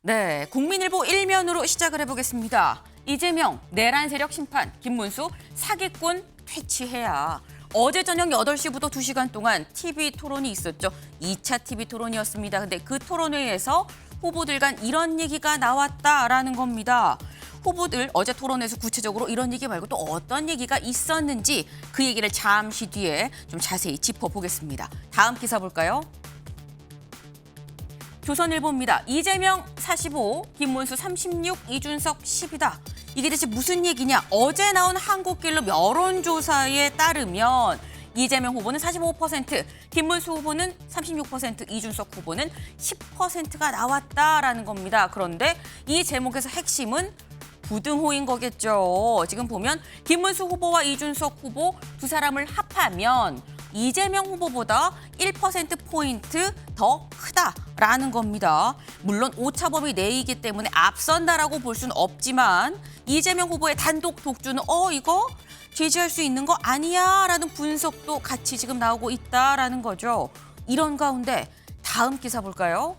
네, 국민일보 1면으로 시작을 해보겠습니다. 이재명, 내란 세력 심판, 김문수, 사기꾼 퇴치해야. 어제 저녁 8시부터 2시간 동안 TV 토론이 있었죠. 2차 TV 토론이었습니다. 근데 그 토론회에서 후보들 간 이런 얘기가 나왔다라는 겁니다. 후보들 어제 토론에서 구체적으로 이런 얘기 말고 또 어떤 얘기가 있었는지 그 얘기를 잠시 뒤에 좀 자세히 짚어보겠습니다. 다음 기사 볼까요? 조선일보입니다. 이재명 45, 김문수 36, 이준석 10이다. 이게 대체 무슨 얘기냐? 어제 나온 한국갤럽 여론조사에 따르면 이재명 후보는 45%, 김문수 후보는 36%, 이준석 후보는 10%가 나왔다라는 겁니다. 그런데 이 제목에서 핵심은 부등호인 거겠죠. 지금 보면 김문수 후보와 이준석 후보 두 사람을 합하면 이재명 후보보다 1%포인트 더 크다라는 겁니다. 물론 오차범위 내이기 때문에 앞선다라고 볼 수는 없지만 이재명 후보의 단독 독주는 이거 제지할 수 있는 거 아니야? 라는 분석도 같이 지금 나오고 있다라는 거죠. 이런 가운데 다음 기사 볼까요?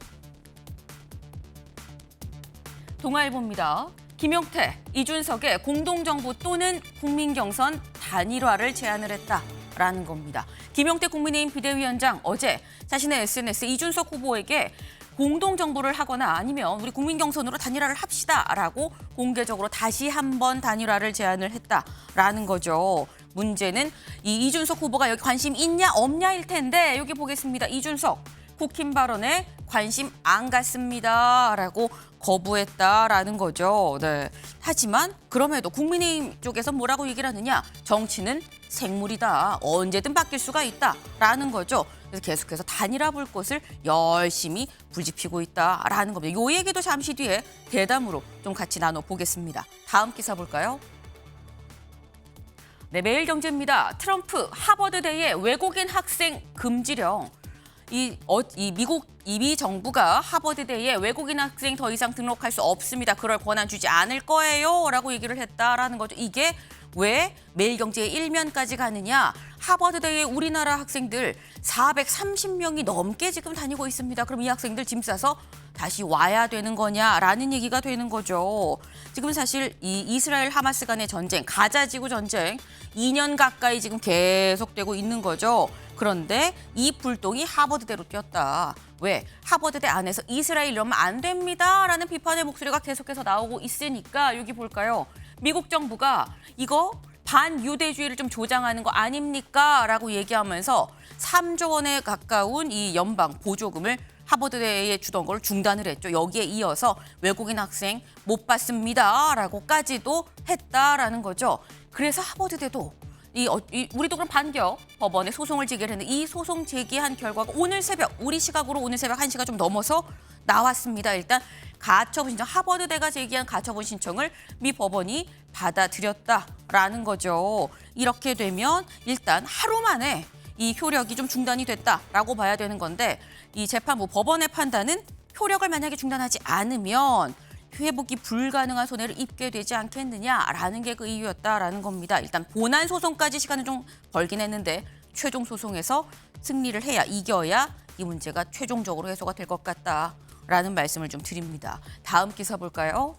동아일보입니다. 김용태, 이준석의 공동정부 또는 국민경선 단일화를 제안을 했다라는 겁니다. 김용태 국민의힘 비대위원장 어제 자신의 SNS 이준석 후보에게 공동정부를 하거나 아니면 우리 국민경선으로 단일화를 합시다라고 공개적으로 다시 한번 단일화를 제안을 했다라는 거죠. 문제는 이 이준석 후보가 여기 관심 있냐 없냐일 텐데 여기 보겠습니다. 이준석 국힘 발언에 관심 안 갖습니다라고 거부했다라는 거죠. 네. 하지만 그럼에도 국민의힘 쪽에서 뭐라고 얘기를 하느냐? 정치는 생물이다. 언제든 바뀔 수가 있다라는 거죠. 그래서 계속해서 단일화 불꽃을 열심히 불지피고 있다라는 겁니다. 요 얘기도 잠시 뒤에 대담으로 좀 같이 나눠보겠습니다. 다음 기사 볼까요? 네, 매일경제입니다. 트럼프 하버드대의 외국인 학생 금지령. 미 정부가 하버드대에 외국인 학생 더 이상 등록할 수 없습니다. 그럴 권한 주지 않을 거예요. 라고 얘기를 했다라는 거죠. 이게 왜 매일경제의 1면까지 가느냐. 하버드대에 우리나라 학생들 430명이 넘게 지금 다니고 있습니다. 그럼 이 학생들 짐 싸서 다시 와야 되는 거냐라는 얘기가 되는 거죠. 지금 사실 이 이스라엘 하마스 간의 전쟁, 가자 지구 전쟁 2년 가까이 지금 계속되고 있는 거죠. 그런데 이 불똥이 하버드대로 뛰었다. 왜? 하버드대 안에서 이스라엘 이러면 안 됩니다라는 비판의 목소리가 계속해서 나오고 있으니까 여기 볼까요? 미국 정부가 이거 반유대주의를 좀 조장하는 거 아닙니까? 라고 얘기하면서 3조 원에 가까운 이 연방 보조금을 하버드대에 주던 걸 중단을 했죠. 여기에 이어서 외국인 학생 못 받습니다라고까지도 했다라는 거죠. 그래서 하버드대도 우리도 그럼 반격 법원에 소송을 제기를 했는데 이 소송 제기한 결과가 오늘 새벽, 우리 시각으로 오늘 새벽 1시가 좀 넘어서 나왔습니다. 일단 가처분 신청, 하버드대가 제기한 가처분 신청을 미 법원이 받아들였다라는 거죠. 이렇게 되면 일단 하루 만에 이 효력이 좀 중단이 됐다라고 봐야 되는 건데 이 재판부 법원의 판단은 효력을 만약에 중단하지 않으면 회복이 불가능한 손해를 입게 되지 않겠느냐라는 게 그 이유였다라는 겁니다. 일단 본안 소송까지 시간을 좀 벌긴 했는데 최종 소송에서 승리를 해야 이겨야 이 문제가 최종적으로 해소가 될 것 같다라는 말씀을 좀 드립니다. 다음 기사 볼까요?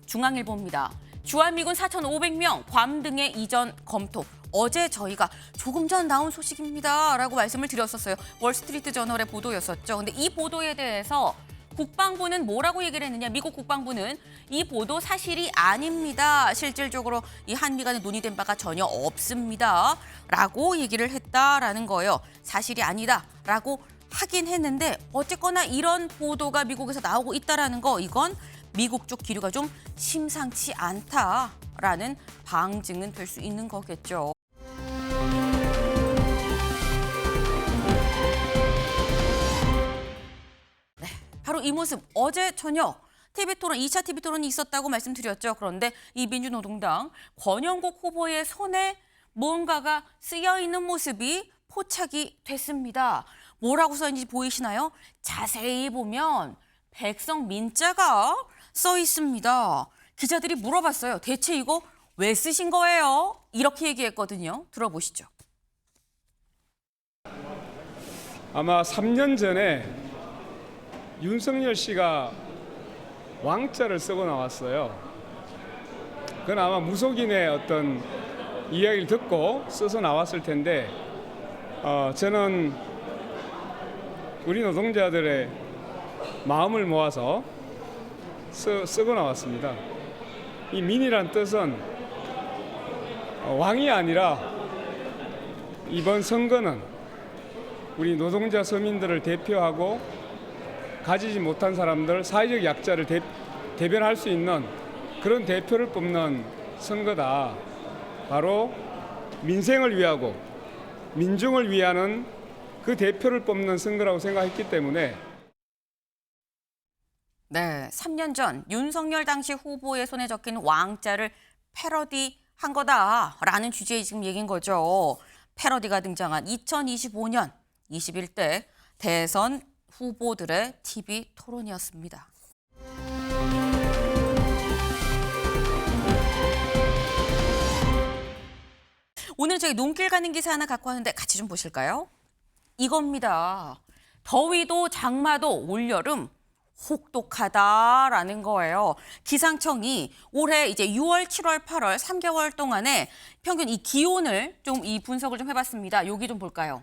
중앙일보입니다. 주한미군 4,500명 괌 등의 이전 검토. 어제 저희가 조금 전 나온 소식입니다라고 말씀을 드렸었어요. 월스트리트 저널의 보도였었죠. 근데 이 보도에 대해서 국방부는 뭐라고 얘기를 했느냐. 미국 국방부는 이 보도 사실이 아닙니다. 실질적으로 이 한미 간에 논의된 바가 전혀 없습니다. 라고 얘기를 했다라는 거예요. 사실이 아니다라고 하긴 했는데 어쨌거나 이런 보도가 미국에서 나오고 있다라는 거 이건 미국 쪽 기류가 좀 심상치 않다라는 방증은 될 수 있는 거겠죠. 바로 이 모습 어제 저녁 TV토론 2차 TV토론이 있었다고 말씀드렸죠. 그런데 이 민주노동당 권영국 후보의 손에 뭔가가 쓰여있는 모습이 포착이 됐습니다. 뭐라고 써있는지 보이시나요? 자세히 보면 백성 민자가 써 있습니다. 기자들이 물어봤어요. 대체 이거 왜 쓰신 거예요? 이렇게 얘기했거든요. 들어보시죠. 아마 3년 전에 윤석열 씨가 왕자를 쓰고 나왔어요. 그건 아마 무속인의 어떤 이야기를 듣고 써서 나왔을 텐데 저는 우리 노동자들의 마음을 모아서 쓰고 나왔습니다. 이 민이란 뜻은 왕이 아니라 이번 선거는 우리 노동자 서민들을 대표하고 가지지 못한 사람들, 사회적 약자를 대변할 수 있는 그런 대표를 뽑는 선거다. 바로 민생을 위하고 민중을 위하는 그 대표를 뽑는 선거라고 생각했기 때문에 네, 3년 전 윤석열 당시 후보의 손에 적힌 왕자를 패러디한 거다라는 주제의 지금 얘기인 거죠. 패러디가 등장한 2025년 21대 대선 후보들의 TV 토론이었습니다. 오늘 저희 눈길 가는 기사 하나 갖고 왔는데 같이 좀 보실까요? 이겁니다. 더위도 장마도 올여름 혹독하다라는 거예요. 기상청이 올해 이제 6월, 7월, 8월 3개월 동안에 평균 이 기온을 좀 이 분석을 좀 해봤습니다. 여기 좀 볼까요?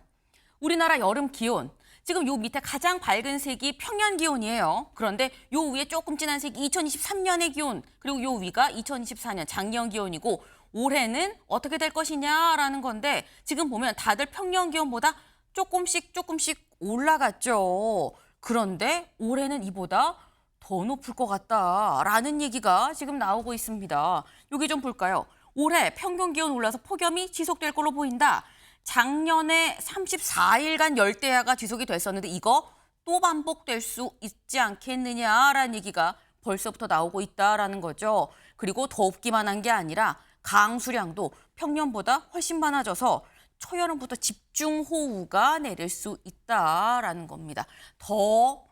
우리나라 여름 기온. 지금 요 밑에 가장 밝은 색이 평년 기온이에요. 그런데 요 위에 조금 진한 색이 2023년의 기온, 그리고 요 위가 2024년 작년 기온이고 올해는 어떻게 될 것이냐라는 건데 지금 보면 다들 평년 기온보다 조금씩 올라갔죠. 그런데 올해는 이보다 더 높을 것 같다라는 얘기가 지금 나오고 있습니다. 여기 좀 볼까요? 올해 평균 기온 올라서 폭염이 지속될 걸로 보인다. 작년에 34일간 열대야가 지속이 됐었는데 이거 또 반복될 수 있지 않겠느냐라는 얘기가 벌써부터 나오고 있다라는 거죠. 그리고 덥기만 한 게 아니라 강수량도 평년보다 훨씬 많아져서 초여름부터 집중호우가 내릴 수 있다라는 겁니다. 더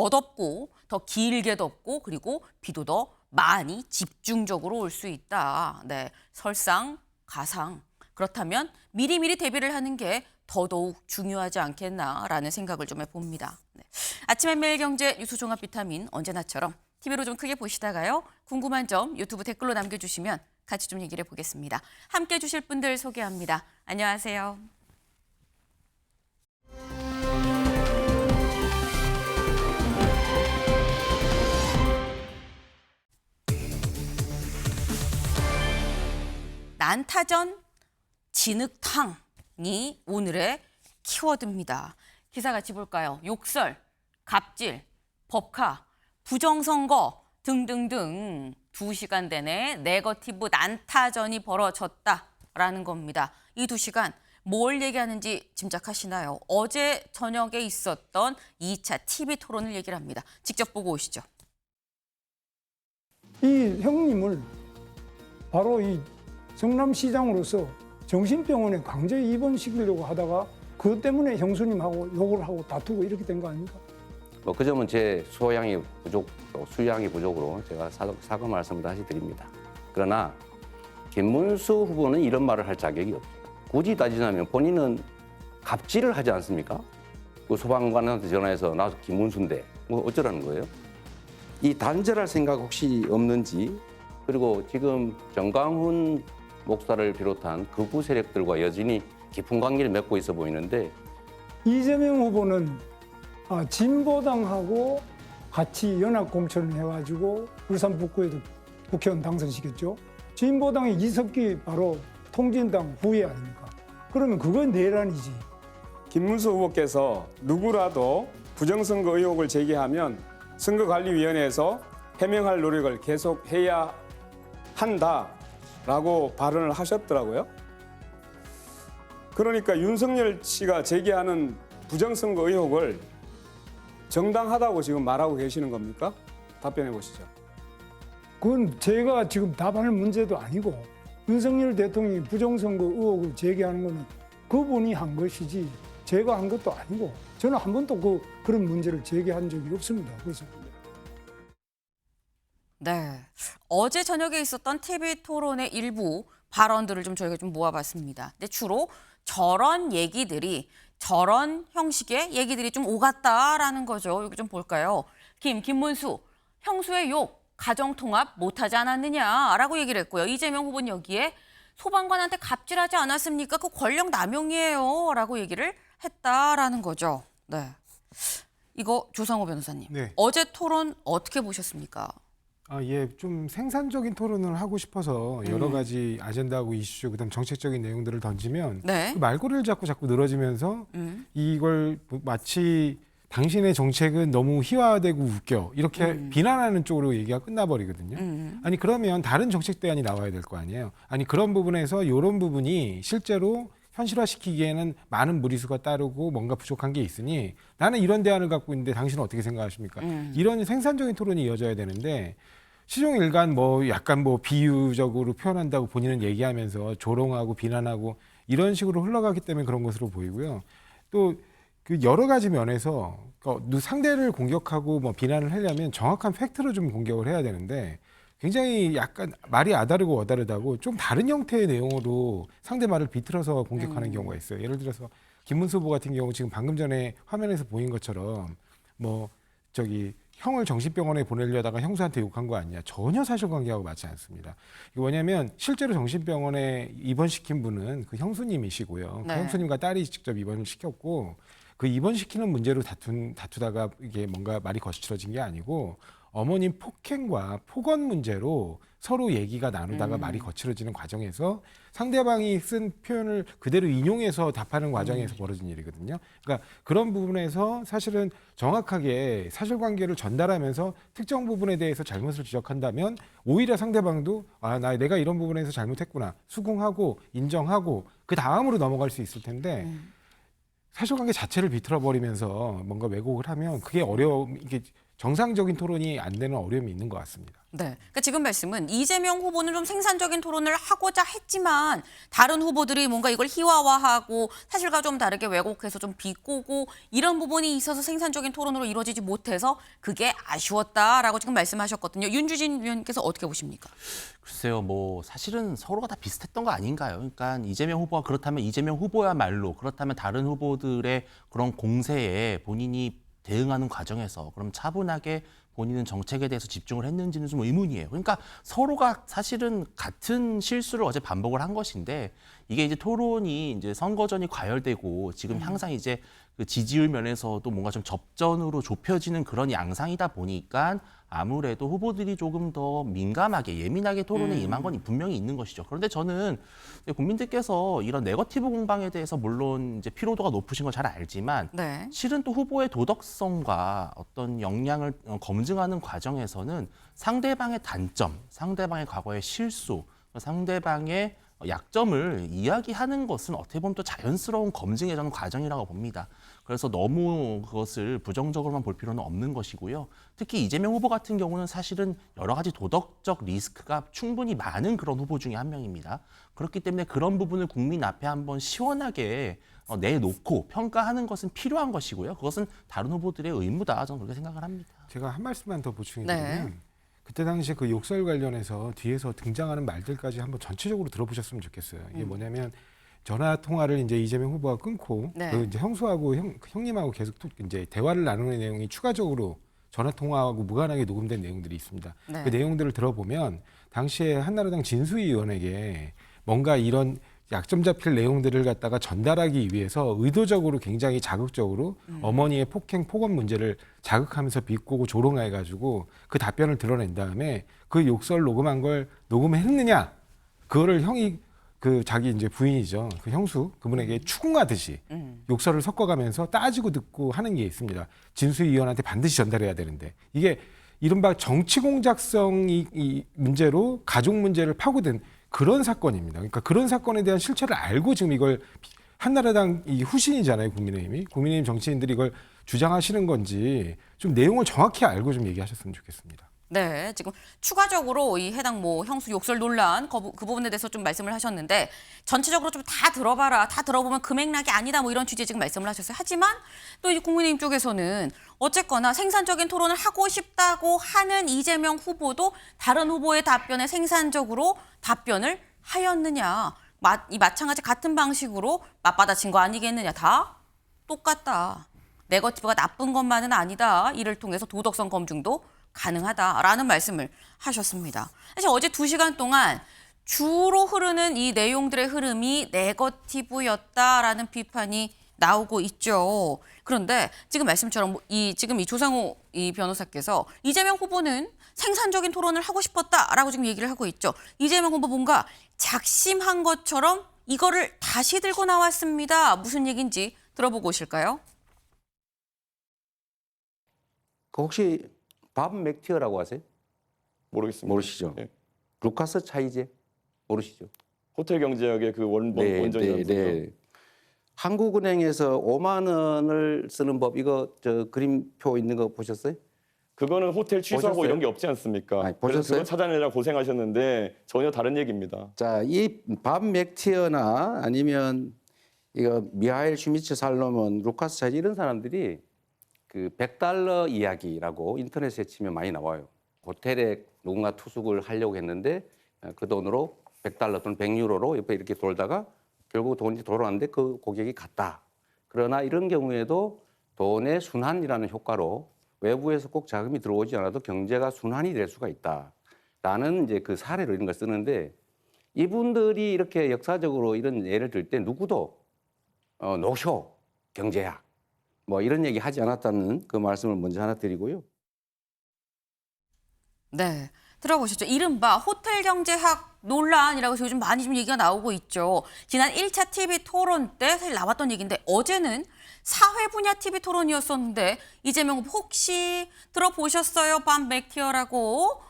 덥고 더 길게 덥고 그리고 비도 더 많이 집중적으로 올 수 있다. 네, 설상가상. 그렇다면 미리미리 대비를 하는 게 더더욱 중요하지 않겠나라는 생각을 좀 해봅니다. 네. 아침엔 매일경제 뉴스 종합 비타민 언제나처럼 TV로 좀 크게 보시다가요. 궁금한 점 유튜브 댓글로 남겨주시면 같이 좀 얘기를 해보겠습니다. 함께해 주실 분들 소개합니다. 안녕하세요. 난타전 진흙탕이 오늘의 키워드입니다. 기사 같이 볼까요? 욕설, 갑질, 법카, 부정선거 등등등 2시간 내내 네거티브 난타전이 벌어졌다라는 겁니다. 이 2시간 뭘 얘기하는지 짐작하시나요? 어제 저녁에 있었던 2차 TV 토론을 얘기를 합니다. 직접 보고 오시죠. 이 형님을 바로 이 성남시장으로서 정신병원에 강제 입원시키려고 하다가 그것 때문에 형수님하고 욕을 하고 다투고 이렇게 된 거 아닙니까? 그 점은 제 수양이 부족으로 제가 사과 말씀을 다시 드립니다. 그러나 김문수 후보는 이런 말을 할 자격이 없습니다. 굳이 따지자면 본인은 갑질을 하지 않습니까? 그 소방관한테 전화해서 나도 김문수인데 뭐 어쩌라는 거예요? 이 단절할 생각 혹시 없는지, 그리고 지금 정강훈 목사를 비롯한 극우 세력들과 여전히 깊은 관계를 맺고 있어 보이는데, 이재명 후보는 진보당하고 같이 연합 공천을 해가지고 울산 북구에도 국회의원 당선시켰죠. 진보당의 이석기 바로 통진당 후예 아닙니까? 그러면 그건 내란이지. 김문수 후보께서 누구라도 부정선거 의혹을 제기하면 선거관리위원회에서 해명할 노력을 계속해야 한다라고 발언을 하셨더라고요. 그러니까 윤석열 씨가 제기하는 부정선거 의혹을 정당하다고 지금 말하고 계시는 겁니까? 답변해 보시죠. 그건 제가 지금 답할 문제도 아니고 윤석열 대통령이 부정선거 의혹을 제기하는 거는 그분이 한 것이지 제가 한 것도 아니고 저는 한 번도 그런 문제를 제기한 적이 없습니다. 그래서 네, 어제 저녁에 있었던 TV 토론의 일부 발언들을 좀 저희가 좀 모아봤습니다. 근데 주로 저런 형식의 얘기들이 좀 오갔다라는 거죠. 여기 좀 볼까요? 김문수, 형수의 욕, 가정통합 못하지 않았느냐라고 얘기를 했고요. 이재명 후보는 여기에 소방관한테 갑질하지 않았습니까? 그 권력 남용이에요 라고 얘기를 했다라는 거죠. 네. 이거 조상호 변호사님. 네. 어제 토론 어떻게 보셨습니까? 예, 좀 생산적인 토론을 하고 싶어서 여러 가지 아젠다하고 이슈, 그다음 정책적인 내용들을 던지면 네. 그 말꼬리를 자꾸 늘어지면서 이걸 마치 당신의 정책은 너무 희화되고 웃겨 이렇게 비난하는 쪽으로 얘기가 끝나버리거든요. 아니 그러면 다른 정책 대안이 나와야 될 거 아니에요. 아니 그런 부분에서 이런 부분이 실제로 현실화시키기에는 많은 무리수가 따르고 뭔가 부족한 게 있으니 나는 이런 대안을 갖고 있는데 당신은 어떻게 생각하십니까? 이런 생산적인 토론이 이어져야 되는데 시종일관 뭐 약간 뭐 비유적으로 표현한다고 본인은 얘기하면서 조롱하고 비난하고 이런 식으로 흘러가기 때문에 그런 것으로 보이고요. 또 그 여러 가지 면에서 상대를 공격하고 뭐 비난을 하려면 정확한 팩트로 좀 공격을 해야 되는데 굉장히 약간 말이 아다르고 어다르다고 좀 다른 형태의 내용으로 상대 말을 비틀어서 공격하는 경우가 있어요. 예를 들어서 김문수 후보 같은 경우 지금 방금 전에 화면에서 보인 것처럼 뭐 형을 정신병원에 보내려다가 형수한테 욕한 거 아니냐. 전혀 사실관계하고 맞지 않습니다. 이게 뭐냐면 실제로 정신병원에 입원시킨 분은 그 형수님이시고요. 네. 그 형수님과 딸이 직접 입원을 시켰고 그 입원시키는 문제로 다투다가 이게 뭔가 말이 거칠어진 게 아니고 어머님 폭행과 폭언 문제로 서로 얘기가 나누다가 말이 거칠어지는 과정에서 상대방이 쓴 표현을 그대로 인용해서 답하는 과정에서 벌어진 일이거든요. 그러니까 그런 부분에서 사실은 정확하게 사실관계를 전달하면서 특정 부분에 대해서 잘못을 지적한다면 오히려 상대방도 내가 이런 부분에서 잘못했구나 수긍하고 인정하고 그 다음으로 넘어갈 수 있을 텐데 사실관계 자체를 비틀어버리면서 뭔가 왜곡을 하면 그게 이게 정상적인 토론이 안 되는 어려움이 있는 것 같습니다. 네. 그러니까 지금 말씀은 이재명 후보는 좀 생산적인 토론을 하고자 했지만 다른 후보들이 뭔가 이걸 희화화하고 사실과 좀 다르게 왜곡해서 좀 비꼬고 이런 부분이 있어서 생산적인 토론으로 이루어지지 못해서 그게 아쉬웠다라고 지금 말씀하셨거든요. 윤주진 위원께서 어떻게 보십니까? 글쎄요, 뭐 사실은 서로가 다 비슷했던 거 아닌가요? 그러니까 이재명 후보가 그렇다면 이재명 후보야말로 그렇다면 다른 후보들의 그런 공세에 본인이 대응하는 과정에서 그럼 차분하게 본인은 정책에 대해서 집중을 했는지는 좀 의문이에요. 그러니까 서로가 사실은 같은 실수를 어제 반복을 한 것인데 이게 이제 토론이 이제 선거전이 과열되고 지금 항상 이제 그 지지율 면에서도 뭔가 좀 접전으로 좁혀지는 그런 양상이다 보니까 아무래도 후보들이 조금 더 민감하게 예민하게 토론에 임한 건 분명히 있는 것이죠. 그런데 저는 국민들께서 이런 네거티브 공방에 대해서 물론 이제 피로도가 높으신 건 잘 알지만 네. 실은 또 후보의 도덕성과 어떤 역량을 검증하는 과정에서는 상대방의 단점, 상대방의 과거의 실수, 상대방의 약점을 이야기하는 것은 어떻게 보면 또 자연스러운 검증의 저는 과정이라고 봅니다. 그래서 너무 그것을 부정적으로만 볼 필요는 없는 것이고요. 특히 이재명 후보 같은 경우는 사실은 여러 가지 도덕적 리스크가 충분히 많은 그런 후보 중에 한 명입니다. 그렇기 때문에 그런 부분을 국민 앞에 한번 시원하게 내놓고 평가하는 것은 필요한 것이고요. 그것은 다른 후보들의 의무다. 저는 그렇게 생각을 합니다. 제가 한 말씀만 더 보충해 네. 드리면 그때 당시에 그 욕설 관련해서 뒤에서 등장하는 말들까지 한번 전체적으로 들어보셨으면 좋겠어요. 이게 뭐냐면 전화 통화를 이제 이재명 후보가 끊고 네. 그 이제 형수하고 형님하고 계속 이제 대화를 나누는 내용이 추가적으로 전화 통화하고 무관하게 녹음된 내용들이 있습니다. 네. 그 내용들을 들어보면 당시에 한나라당 진수희 의원에게 뭔가 이런 약점 잡힐 내용들을 갖다가 전달하기 위해서 의도적으로 굉장히 자극적으로 어머니의 폭행, 폭언 문제를 자극하면서 비꼬고 조롱해가지고 그 답변을 드러낸 다음에 그 욕설 녹음한 걸 녹음했느냐? 그거를 형이 그 자기 이제 부인이죠. 그 형수 그분에게 추궁하듯이 욕설을 섞어가면서 따지고 듣고 하는 게 있습니다. 진수희 의원한테 반드시 전달해야 되는데 이게 이른바 정치 공작성 이 문제로 가족 문제를 파고든 그런 사건입니다. 그러니까 그런 사건에 대한 실체를 알고 지금 이걸 한나라당 이 후신이잖아요, 국민의힘 정치인들이 이걸 주장하시는 건지 좀 내용을 정확히 알고 좀 얘기하셨으면 좋겠습니다. 네, 지금 추가적으로 이 해당 형수 욕설 논란 그 부분에 대해서 좀 말씀을 하셨는데 전체적으로 좀 다 들어봐라, 다 들어보면 그 맥락이 아니다 이런 취지의 지금 말씀을 하셨어요. 하지만 또 이 국민의힘 쪽에서는 어쨌거나 생산적인 토론을 하고 싶다고 하는 이재명 후보도 다른 후보의 답변에 생산적으로 답변을 하였느냐, 이 마찬가지 같은 방식으로 맞받아친 거 아니겠느냐, 다 똑같다. 네거티브가 나쁜 것만은 아니다. 이를 통해서 도덕성 검증도 가능하다라는 말씀을 하셨습니다. 사실 어제 2시간 동안 주로 흐르는 이 내용들의 흐름이 네거티브였다라는 비판이 나오고 있죠. 그런데 지금 말씀처럼 지금 이 조상호 이 변호사께서 이재명 후보는 생산적인 토론을 하고 싶었다라고 지금 얘기를 하고 있죠. 이재명 후보 뭔가 작심한 것처럼 이거를 다시 들고 나왔습니다. 무슨 얘기인지 들어보고 오실까요? 그 혹시 밥 맥티어라고 아세요? 모르겠습니다. 모르시죠? 네. 루카스 차이제 모르시죠? 호텔 경제학의 그 원전이라는 네. 한국은행에서 5만 원을 쓰는 법 이거 저 그림표 있는 거 보셨어요? 그거는 호텔 취소하고 보셨어요? 이런 게 없지 않습니까? 아니, 그래서 보셨어요? 그거 찾아내려 고생하셨는데 전혀 다른 얘기입니다. 자, 이 밥 맥티어나 아니면 이거 미하일 슈미츠 살로몬, 루카스 차이제 이런 사람들이 그 $100 이야기라고 인터넷에 치면 많이 나와요. 호텔에 누군가 투숙을 하려고 했는데 그 돈으로 $100 또는 100유로로 옆에 이렇게 돌다가 결국 돈이 돌아왔는데 그 고객이 갔다. 그러나 이런 경우에도 돈의 순환이라는 효과로 외부에서 꼭 자금이 들어오지 않아도 경제가 순환이 될 수가 있다라는 이제 그 사례로 이런 걸 쓰는데 이분들이 이렇게 역사적으로 이런 예를 들 때 누구도 노쇼 경제학 뭐 이런 얘기 하지 않았다는 그 말씀을 먼저 하나 드리고요. 네, 들어보셨죠? 이른바 호텔 경제학 논란이라고 해서 요즘 많이 좀 얘기가 나오고 있죠. 지난 1차 TV 토론 때 사실 나왔던 얘기인데 어제는 사회 분야 TV 토론이었었는데 이재명 후보 혹시 들어보셨어요? 밥 맥티어라고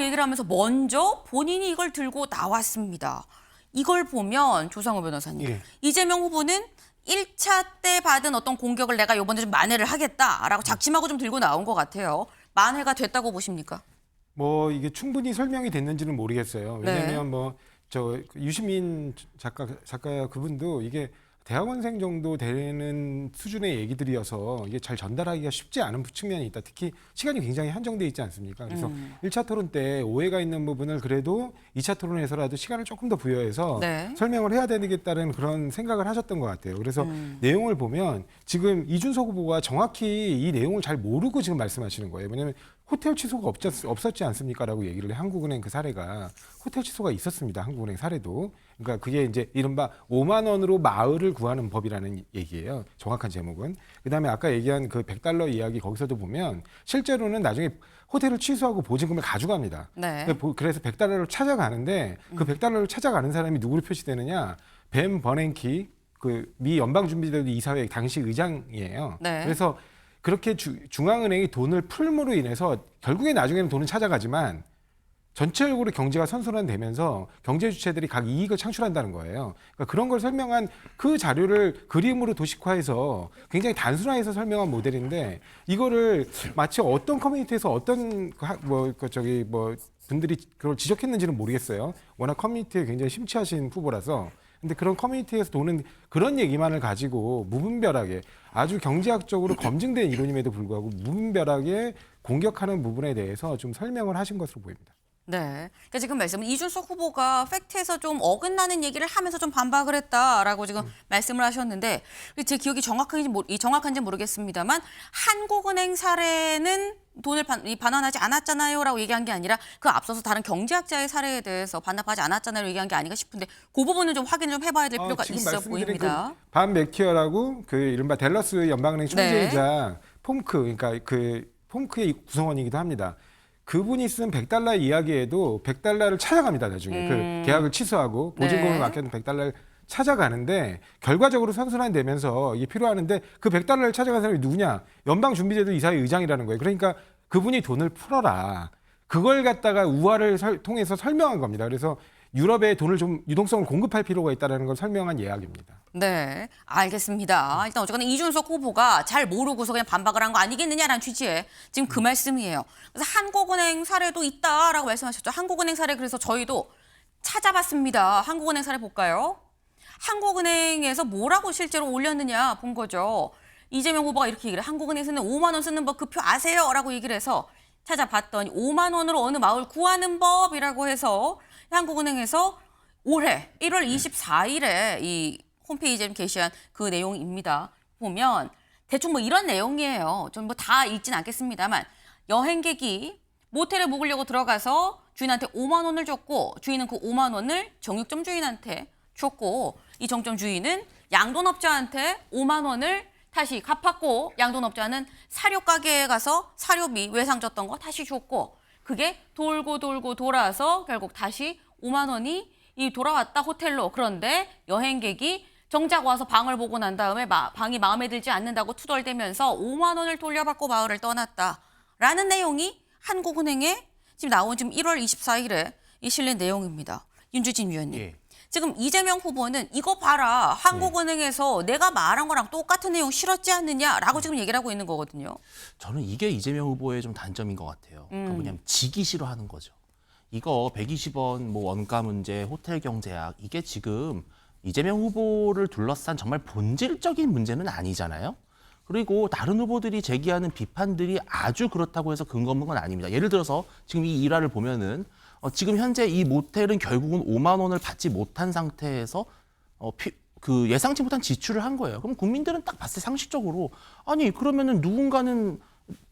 얘기를 하면서 먼저 본인이 이걸 들고 나왔습니다. 이걸 보면 조상호 변호사님, 예. 이재명 후보는 1차 때 받은 어떤 공격을 내가 이번에 좀 만회를 하겠다라고 작심하고 좀 들고 나온 것 같아요. 만회가 됐다고 보십니까? 뭐 이게 충분히 설명이 됐는지는 모르겠어요. 왜냐하면 뭐 저 유시민 작가 그분도 이게 대학원생 정도 되는 수준의 얘기들이어서 이게 잘 전달하기가 쉽지 않은 측면이 있다. 특히 시간이 굉장히 한정돼 있지 않습니까? 그래서 1차 토론 때 오해가 있는 부분을 그래도 2차 토론에서라도 시간을 조금 더 부여해서 네. 설명을 해야 되겠다는 그런 생각을 하셨던 것 같아요. 그래서 내용을 보면 지금 이준석 후보가 정확히 이 내용을 잘 모르고 지금 말씀하시는 거예요. 왜냐하면 호텔 취소가 없었지 않습니까라고 얘기를 해. 한국은행 그 사례가 호텔 취소가 있었습니다. 한국은행 사례도. 그러니까 그게 이제 이른바 5만 원으로 마을을 구하는 법이라는 얘기예요. 정확한 제목은. 그다음에 아까 얘기한 그 $100 이야기 거기서도 보면 실제로는 나중에 호텔을 취소하고 보증금을 가져갑니다. 네. 그래서 $100를 찾아가는데 그 $100를 찾아가는 사람이 누구로 표시되느냐? 벤 버냉키 그 미 연방준비제도 이사회 당시 의장이에요. 네. 그래서 그렇게 중앙은행이 돈을 풀므로 인해서 결국에 나중에는 돈은 찾아가지만 전체적으로 경제가 선순환되면서 경제 주체들이 각 이익을 창출한다는 거예요. 그러니까 그런 걸 설명한 그 자료를 그림으로 도식화해서 굉장히 단순화해서 설명한 모델인데 이거를 마치 어떤 커뮤니티에서 어떤 분들이 그걸 지적했는지는 모르겠어요. 워낙 커뮤니티에 굉장히 심취하신 후보라서. 근데 그런 커뮤니티에서 도는 그런 얘기만을 가지고 무분별하게 아주 경제학적으로 검증된 이론임에도 불구하고 무분별하게 공격하는 부분에 대해서 좀 설명을 하신 것으로 보입니다. 네. 그러니까 지금 말씀은 이준석 후보가 팩트에서 좀 어긋나는 얘기를 하면서 좀 반박을 했다라고 지금 말씀을 하셨는데 제 기억이 정확한지 모르겠습니다만 한국은행 사례는 돈을 반환하지 않았잖아요라고 얘기한 게 아니라 그 앞서서 다른 경제학자의 사례에 대해서 반납하지 않았잖아요 얘기한 게 아닌가 싶은데 그 부분은 좀 확인을 좀 해봐야 될 필요가 지금 있어 말씀드린 보입니다. 반 맥티어라고 그 이른바 댈러스 연방은행 총재이자 폼크 그러니까 그 폼크의 구성원이기도 합니다. 그분이 쓴 $100 이야기에도 $100를 찾아갑니다. 나중에 그 계약을 취소하고 보증금을 네. 맡겨둔 $100를 찾아가는데 결과적으로 선순환되면서 이게 필요하는데 그 $100를 찾아간 사람이 누구냐? 연방준비제도 이사회 의장이라는 거예요. 그러니까 그분이 돈을 풀어라. 그걸 갖다가 우화를 통해서 설명한 겁니다. 그래서 유럽에 돈을 좀 유동성을 공급할 필요가 있다는 걸 설명한 이야기입니다. 네, 알겠습니다. 일단 어쨌거나 이준석 후보가 잘 모르고서 그냥 반박을 한 거 아니겠느냐라는 취지의 지금 그 말씀이에요. 그래서 한국은행 사례도 있다라고 말씀하셨죠. 한국은행 사례 그래서 저희도 찾아봤습니다. 한국은행 사례 볼까요? 한국은행에서 뭐라고 실제로 올렸느냐 본 거죠. 이재명 후보가 이렇게 얘기를 해요. 한국은행에서는 5만 원 쓰는 법 그 표 아세요? 라고 얘기를 해서 찾아봤더니 5만 원으로 어느 마을 구하는 법이라고 해서 한국은행에서 올해 1월 24일에 이 홈페이지에 게시한 그 내용입니다. 보면 대충 뭐 이런 내용이에요. 좀 뭐 다 읽진 않겠습니다만 여행객이 모텔에 묵으려고 들어가서 주인한테 5만 원을 줬고 주인은 그 5만 원을 정육점 주인한테 줬고 이 정점 주인은 양돈업자한테 5만 원을 다시 갚았고 양돈업자는 사료 가게에 가서 사료비 외상 줬던 거 다시 줬고 그게 돌고 돌고 돌아서 결국 다시 5만 원이 돌아왔다 호텔로. 그런데 여행객이 정작 와서 방을 보고 난 다음에 방이 마음에 들지 않는다고 투덜대면서 5만 원을 돌려받고 마을을 떠났다라는 내용이 한국은행에 지금 나온 지금 1월 24일에 실린 내용입니다. 윤주진 위원님. 예. 지금 이재명 후보는 이거 봐라. 한국은행에서 내가 말한 거랑 똑같은 내용 실었지 않느냐라고 지금 얘기를 하고 있는 거거든요. 저는 이게 이재명 후보의 좀 단점인 것 같아요. 그러니까 뭐냐면 지기 싫어하는 거죠. 이거 120원 뭐 원가 문제, 호텔 경제학 이게 지금 이재명 후보를 둘러싼 정말 본질적인 문제는 아니잖아요. 그리고 다른 후보들이 제기하는 비판들이 아주 그렇다고 해서 근거 없는 건 아닙니다. 예를 들어서 지금 이 일화를 보면은 지금 현재 이 모텔은 결국은 5만 원을 받지 못한 상태에서 그 예상치 못한 지출을 한 거예요. 그럼 국민들은 딱 봤을 때 상식적으로 아니 그러면은 누군가는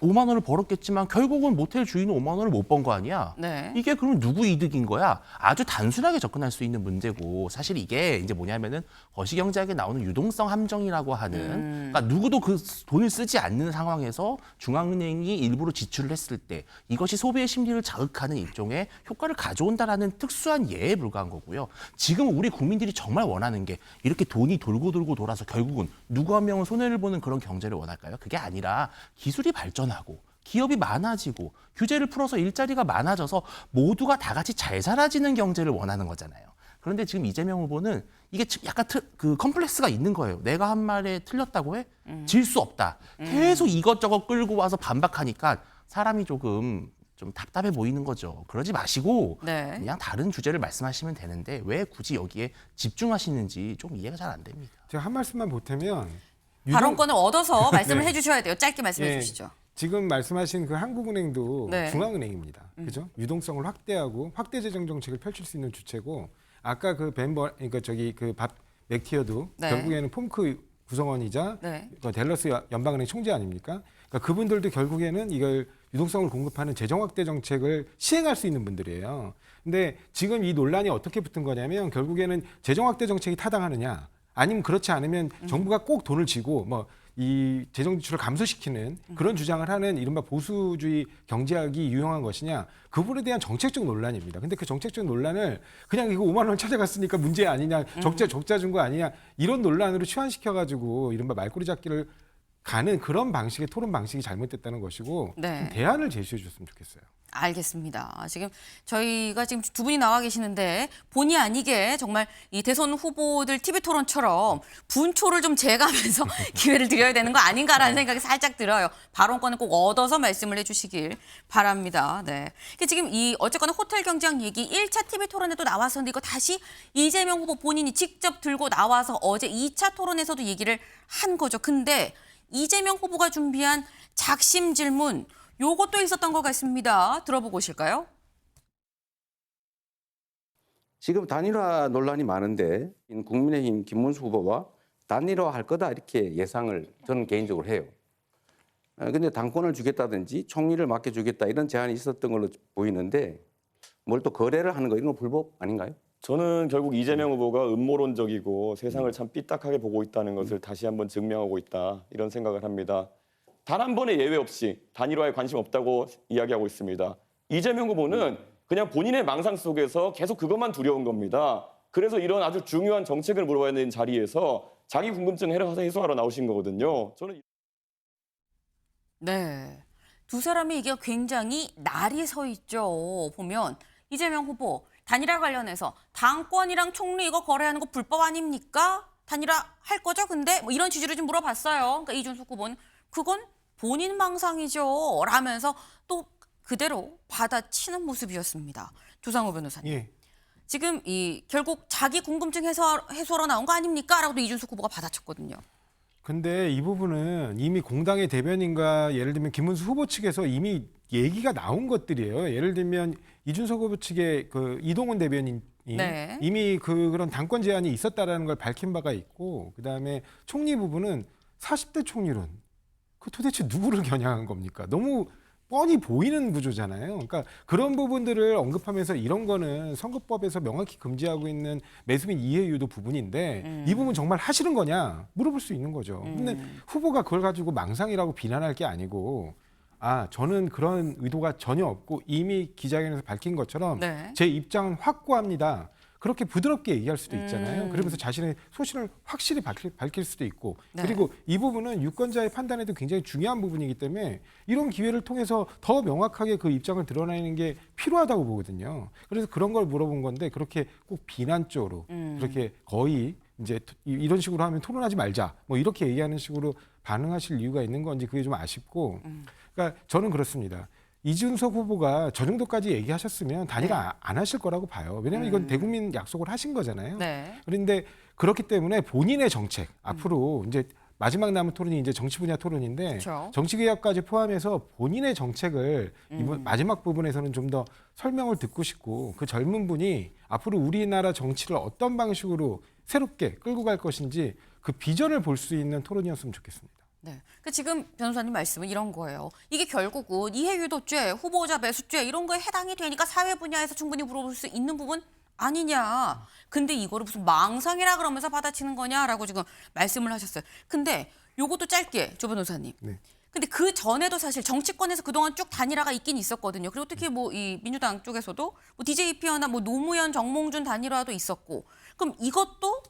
5만 원을 벌었겠지만 결국은 모텔 주인은 5만 원을 못 번 거 아니야? 네. 이게 그럼 누구 이득인 거야? 아주 단순하게 접근할 수 있는 문제고 사실 이게 이제 뭐냐면은 거시경제학에 나오는 유동성 함정이라고 하는 그러니까 누구도 그 돈을 쓰지 않는 상황에서 중앙은행이 일부러 지출을 했을 때 이것이 소비의 심리를 자극하는 일종의 효과를 가져온다라는 특수한 예에 불과한 거고요. 지금 우리 국민들이 정말 원하는 게 이렇게 돈이 돌고 돌고 돌아서 결국은 누구 한 명은 손해를 보는 그런 경제를 원할까요? 그게 아니라 기술이 발전하고 기업이 많아지고 규제를 풀어서 일자리가 많아져서 모두가 다 같이 잘 살아지는 경제를 원하는 거잖아요. 그런데 지금 이재명 후보는 이게 약간 그 컴플렉스가 있는 거예요. 내가 한 말에 틀렸다고 해? 질 수 없다. 계속 이것저것 끌고 와서 반박하니까 사람이 조금 좀 답답해 보이는 거죠. 그러지 마시고 네. 그냥 다른 주제를 말씀하시면 되는데 왜 굳이 여기에 집중하시는지 좀 이해가 잘 안 됩니다. 제가 한 말씀만 보태면 발언권을 얻어서 말씀을 네. 해주셔야 돼요. 짧게 말씀해 예, 주시죠. 지금 말씀하신 그 한국은행도 네. 중앙은행입니다. 그죠? 유동성을 확대하고 확대 재정 정책을 펼칠 수 있는 주체고 아까 그 그러니까 저기 그 밥 맥티어도 네. 결국에는 폼크 구성원이자 네. 그 댈러스 연방은행 총재 아닙니까? 그러니까 그분들도 결국에는 이걸 유동성을 공급하는 재정 확대 정책을 시행할 수 있는 분들이에요. 근데 지금 이 논란이 어떻게 붙은 거냐면 결국에는 재정 확대 정책이 타당하느냐 아니면 그렇지 않으면 정부가 꼭 돈을 쥐고 뭐 이 재정 지출을 감소시키는 그런 주장을 하는 이른바 보수주의 경제학이 유용한 것이냐 그 부분에 대한 정책적 논란입니다. 근데 그 정책적 논란을 그냥 이거 5만 원 찾아갔으니까 문제 아니냐 적자 준 거 아니냐 이런 논란으로 치환시켜가지고 이른바 말꼬리 잡기를 가는 그런 방식의 토론 방식이 잘못됐다는 것이고 네. 좀 대안을 제시해 줬으면 좋겠어요. 알겠습니다. 지금 저희가 지금 두 분이 나와 계시는데 본의 아니게 정말 이 대선 후보들 TV 토론처럼 분초를 좀 재가면서 기회를 드려야 되는 거 아닌가라는 생각이 살짝 들어요. 발언권을 꼭 얻어서 말씀을 해주시길 바랍니다. 네. 지금 이 어쨌거나 호텔 경제학 얘기 1차 TV 토론에도 나왔었는데 이거 다시 이재명 후보 본인이 직접 들고 나와서 어제 2차 토론에서도 얘기를 한 거죠. 근데 이재명 후보가 준비한 작심 질문 요것도 있었던 것 같습니다. 들어보고 오실까요? 지금 단일화 논란이 많은데 국민의힘 김문수 후보가 단일화할 거다 이렇게 예상을 저는 개인적으로 해요. 근데 당권을 주겠다든지 총리를 맡겨주겠다 이런 제안이 있었던 걸로 보이는데 뭘 또 거래를 하는 거 이런 거 불법 아닌가요? 저는 결국 이재명 후보가 음모론적이고 세상을 참 삐딱하게 보고 있다는 것을 다시 한번 증명하고 있다 이런 생각을 합니다. 단 한 번의 예외 없이 단일화에 관심 없다고 이야기하고 있습니다. 이재명 후보는 그냥 본인의 망상 속에서 계속 그것만 두려운 겁니다. 그래서 이런 아주 중요한 정책을 물어봐야 되는 자리에서 자기 궁금증 해소하러 나오신 거거든요. 저는 네. 두 사람의 얘기가 굉장히 날이 서 있죠. 보면 이재명 후보 단일화 관련해서 당권이랑 총리 이거 거래하는 거 불법 아닙니까? 단일화 할 거죠? 근데 뭐 이런 취지로 좀 물어봤어요. 그러니까 이준석 후보는 그건 본인 망상이죠. 라면서 또 그대로 받아치는 모습이었습니다. 조상호 변호사님. 예. 지금 결국 자기 궁금증 해소하러 나온 거 아닙니까? 라고도 이준석 후보가 받아쳤거든요. 근데 이 부분은 이미 공당의 대변인과 예를 들면 김문수 후보 측에서 이미 얘기가 나온 것들이에요. 예를 들면 이준석 후보 측의 그 이동훈 대변인이 네. 이미 그런 당권 제한이 있었다라는 걸 밝힌 바가 있고 그다음에 총리 부분은 40대 총리론 그 도대체 누구를 겨냥한 겁니까? 너무 뻔히 보이는 구조잖아요. 그러니까 그런 부분들을 언급하면서 이런 거는 선거법에서 명확히 금지하고 있는 매수 및 이해 유도 부분인데 이 부분 정말 하시는 거냐 물어볼 수 있는 거죠. 근데 후보가 그걸 가지고 망상이라고 비난할 게 아니고 저는 그런 의도가 전혀 없고 이미 기자회견에서 밝힌 것처럼 네. 제 입장은 확고합니다. 그렇게 부드럽게 얘기할 수도 있잖아요. 그러면서 자신의 소신을 확실히 밝힐 수도 있고 네. 그리고 이 부분은 유권자의 판단에도 굉장히 중요한 부분이기 때문에 이런 기회를 통해서 더 명확하게 그 입장을 드러내는 게 필요하다고 보거든요. 그래서 그런 걸 물어본 건데 그렇게 꼭 비난 쪽으로 그렇게 거의 이제 이런 식으로 하면 토론하지 말자 뭐 이렇게 얘기하는 식으로 반응하실 이유가 있는 건지 그게 좀 아쉽고 그러니까 저는 그렇습니다. 이준석 후보가 저 정도까지 얘기하셨으면 단일화 안 하실 거라고 봐요. 왜냐하면 이건 대국민 약속을 하신 거잖아요. 네. 그런데 그렇기 때문에 본인의 정책 앞으로 이제 마지막 남은 토론이 이제 정치 분야 토론인데 그렇죠. 정치개혁까지 포함해서 본인의 정책을 이번 마지막 부분에서는 좀 더 설명을 듣고 싶고 그 젊은 분이 앞으로 우리나라 정치를 어떤 방식으로 새롭게 끌고 갈 것인지 그 비전을 볼 수 있는 토론이었으면 좋겠습니다. 네. 그 지금 변호사님 말씀은 이런 거예요. 이게 결국은 이해유도죄, 후보자 매수죄 이런 거에 해당이 되니까 사회 분야에서 충분히 물어볼 수 있는 부분 아니냐. 근데 이거를 무슨 망상이라 그러면서 받아치는 거냐라고 지금 말씀을 하셨어요. 근데 요것도 짧게 조 변호사님. 네. 근데 그 전에도 사실 정치권에서 그동안 쭉 단일화가 있긴 있었거든요. 그리고 특히 뭐 이 민주당 쪽에서도 뭐 DJP 하나 뭐 노무현, 정몽준 단일화도 있었고. 그럼 이것도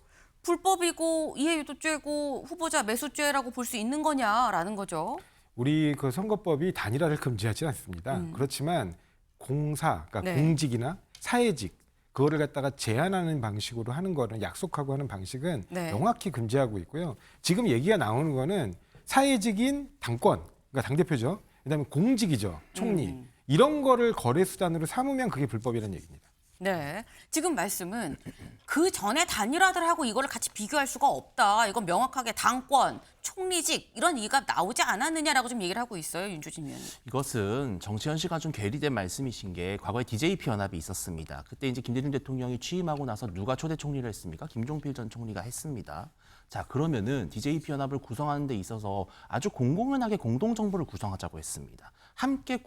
불법이고 이해유도죄고 후보자 매수죄라고 볼 수 있는 거냐라는 거죠. 우리 그 선거법이 단일화를 금지하지 않습니다. 그렇지만 공사, 그러니까 네. 공직이나 사회직 그거를 갖다가 제한하는 방식으로 하는 거는 약속하고 하는 방식은 네. 명확히 금지하고 있고요. 지금 얘기가 나오는 거는 사회직인 당권, 그러니까 당대표죠. 그다음에 공직이죠, 총리. 이런 거를 거래 수단으로 삼으면 그게 불법이라는 얘기입니다. 네. 지금 말씀은 그 전에 단일화들하고 이거를 같이 비교할 수가 없다. 이건 명확하게 당권, 총리직 이런 얘기가 나오지 않았느냐라고 좀 얘기를 하고 있어요. 윤주진 위원님. 이것은 정치 현실과 좀 괴리된 말씀이신 게 과거에 DJP 연합이 있었습니다. 그때 이제 김대중 대통령이 취임하고 나서 누가 초대 총리를 했습니까? 김종필 전 총리가 했습니다. 자, 그러면은 DJP 연합을 구성하는 데 있어서 아주 공공연하게 공동정부를 구성하자고 했습니다. 함께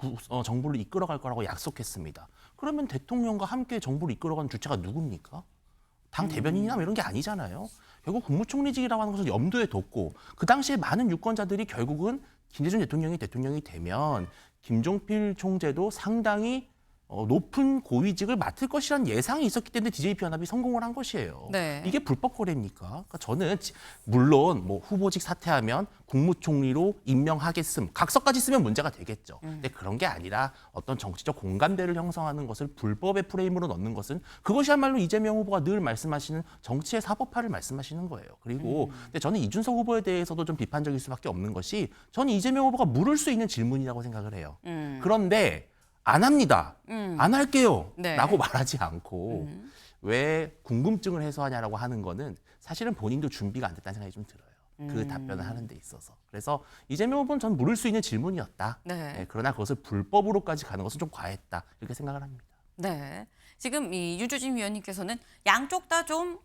정부를 이끌어갈 거라고 약속했습니다. 그러면 대통령과 함께 정부를 이끌어가는 주체가 누굽니까? 당 대변인이나 이런 게 아니잖아요. 결국 국무총리직이라고 하는 것을 염두에 뒀고 그 당시에 많은 유권자들이 결국은 김대중 대통령이 되면 김종필 총재도 상당히 높은 고위직을 맡을 것이라는 예상이 있었기 때문에 DJP 연합이 성공을 한 것이에요. 네. 이게 불법 거래입니까? 그러니까 저는 물론 뭐 후보직 사퇴하면 국무총리로 임명하겠음, 각서까지 쓰면 문제가 되겠죠. 근데 그런 게 아니라 어떤 정치적 공감대를 형성하는 것을 불법의 프레임으로 넣는 것은 그것이야말로 이재명 후보가 늘 말씀하시는 정치의 사법화를 말씀하시는 거예요. 그리고 근데 저는 이준석 후보에 대해서도 좀 비판적일 수밖에 없는 것이 저는 이재명 후보가 물을 수 있는 질문이라고 생각을 해요. 그런데 안 합니다. 안 할게요. 네. 라고 말하지 않고 왜 궁금증을 해소하냐라고 하는 거는 사실은 본인도 준비가 안 됐다는 생각이 좀 들어요. 그 답변을 하는 데 있어서. 그래서 이재명 후보는 전 물을 수 있는 질문이었다. 네. 네, 그러나 그것을 불법으로까지 가는 것은 좀 과했다. 이렇게 생각을 합니다. 네. 지금 이 윤주진 위원님께서는 양쪽 다 좀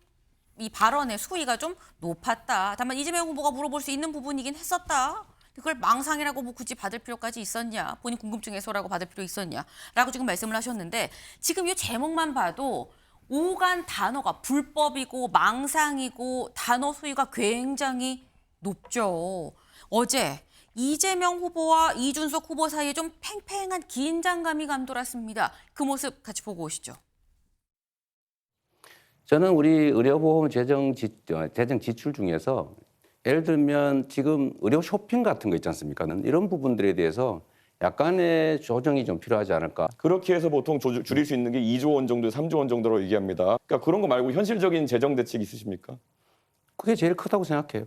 이 발언의 수위가 좀 높았다. 다만 이재명 후보가 물어볼 수 있는 부분이긴 했었다. 그걸 망상이라고 뭐 굳이 받을 필요까지 있었냐, 본인 궁금증 해소라고 받을 필요 있었냐라고 지금 말씀을 하셨는데 지금 이 제목만 봐도 오간 단어가 불법이고 망상이고 단어 수위가 굉장히 높죠. 어제 이재명 후보와 이준석 후보 사이에 좀 팽팽한 긴장감이 감돌았습니다. 그 모습 같이 보고 오시죠. 저는 우리 의료보험 재정 지출 중에서 예를 들면 지금 의료 쇼핑 같은 거 있지 않습니까? 이런 부분들에 대해서 약간의 조정이 좀 필요하지 않을까. 그렇게 해서 보통 줄일 수 있는 게 2조 원 정도, 3조 원 정도로 얘기합니다. 그러니까 그런 거 말고 현실적인 재정 대책 있으십니까? 그게 제일 크다고 생각해요.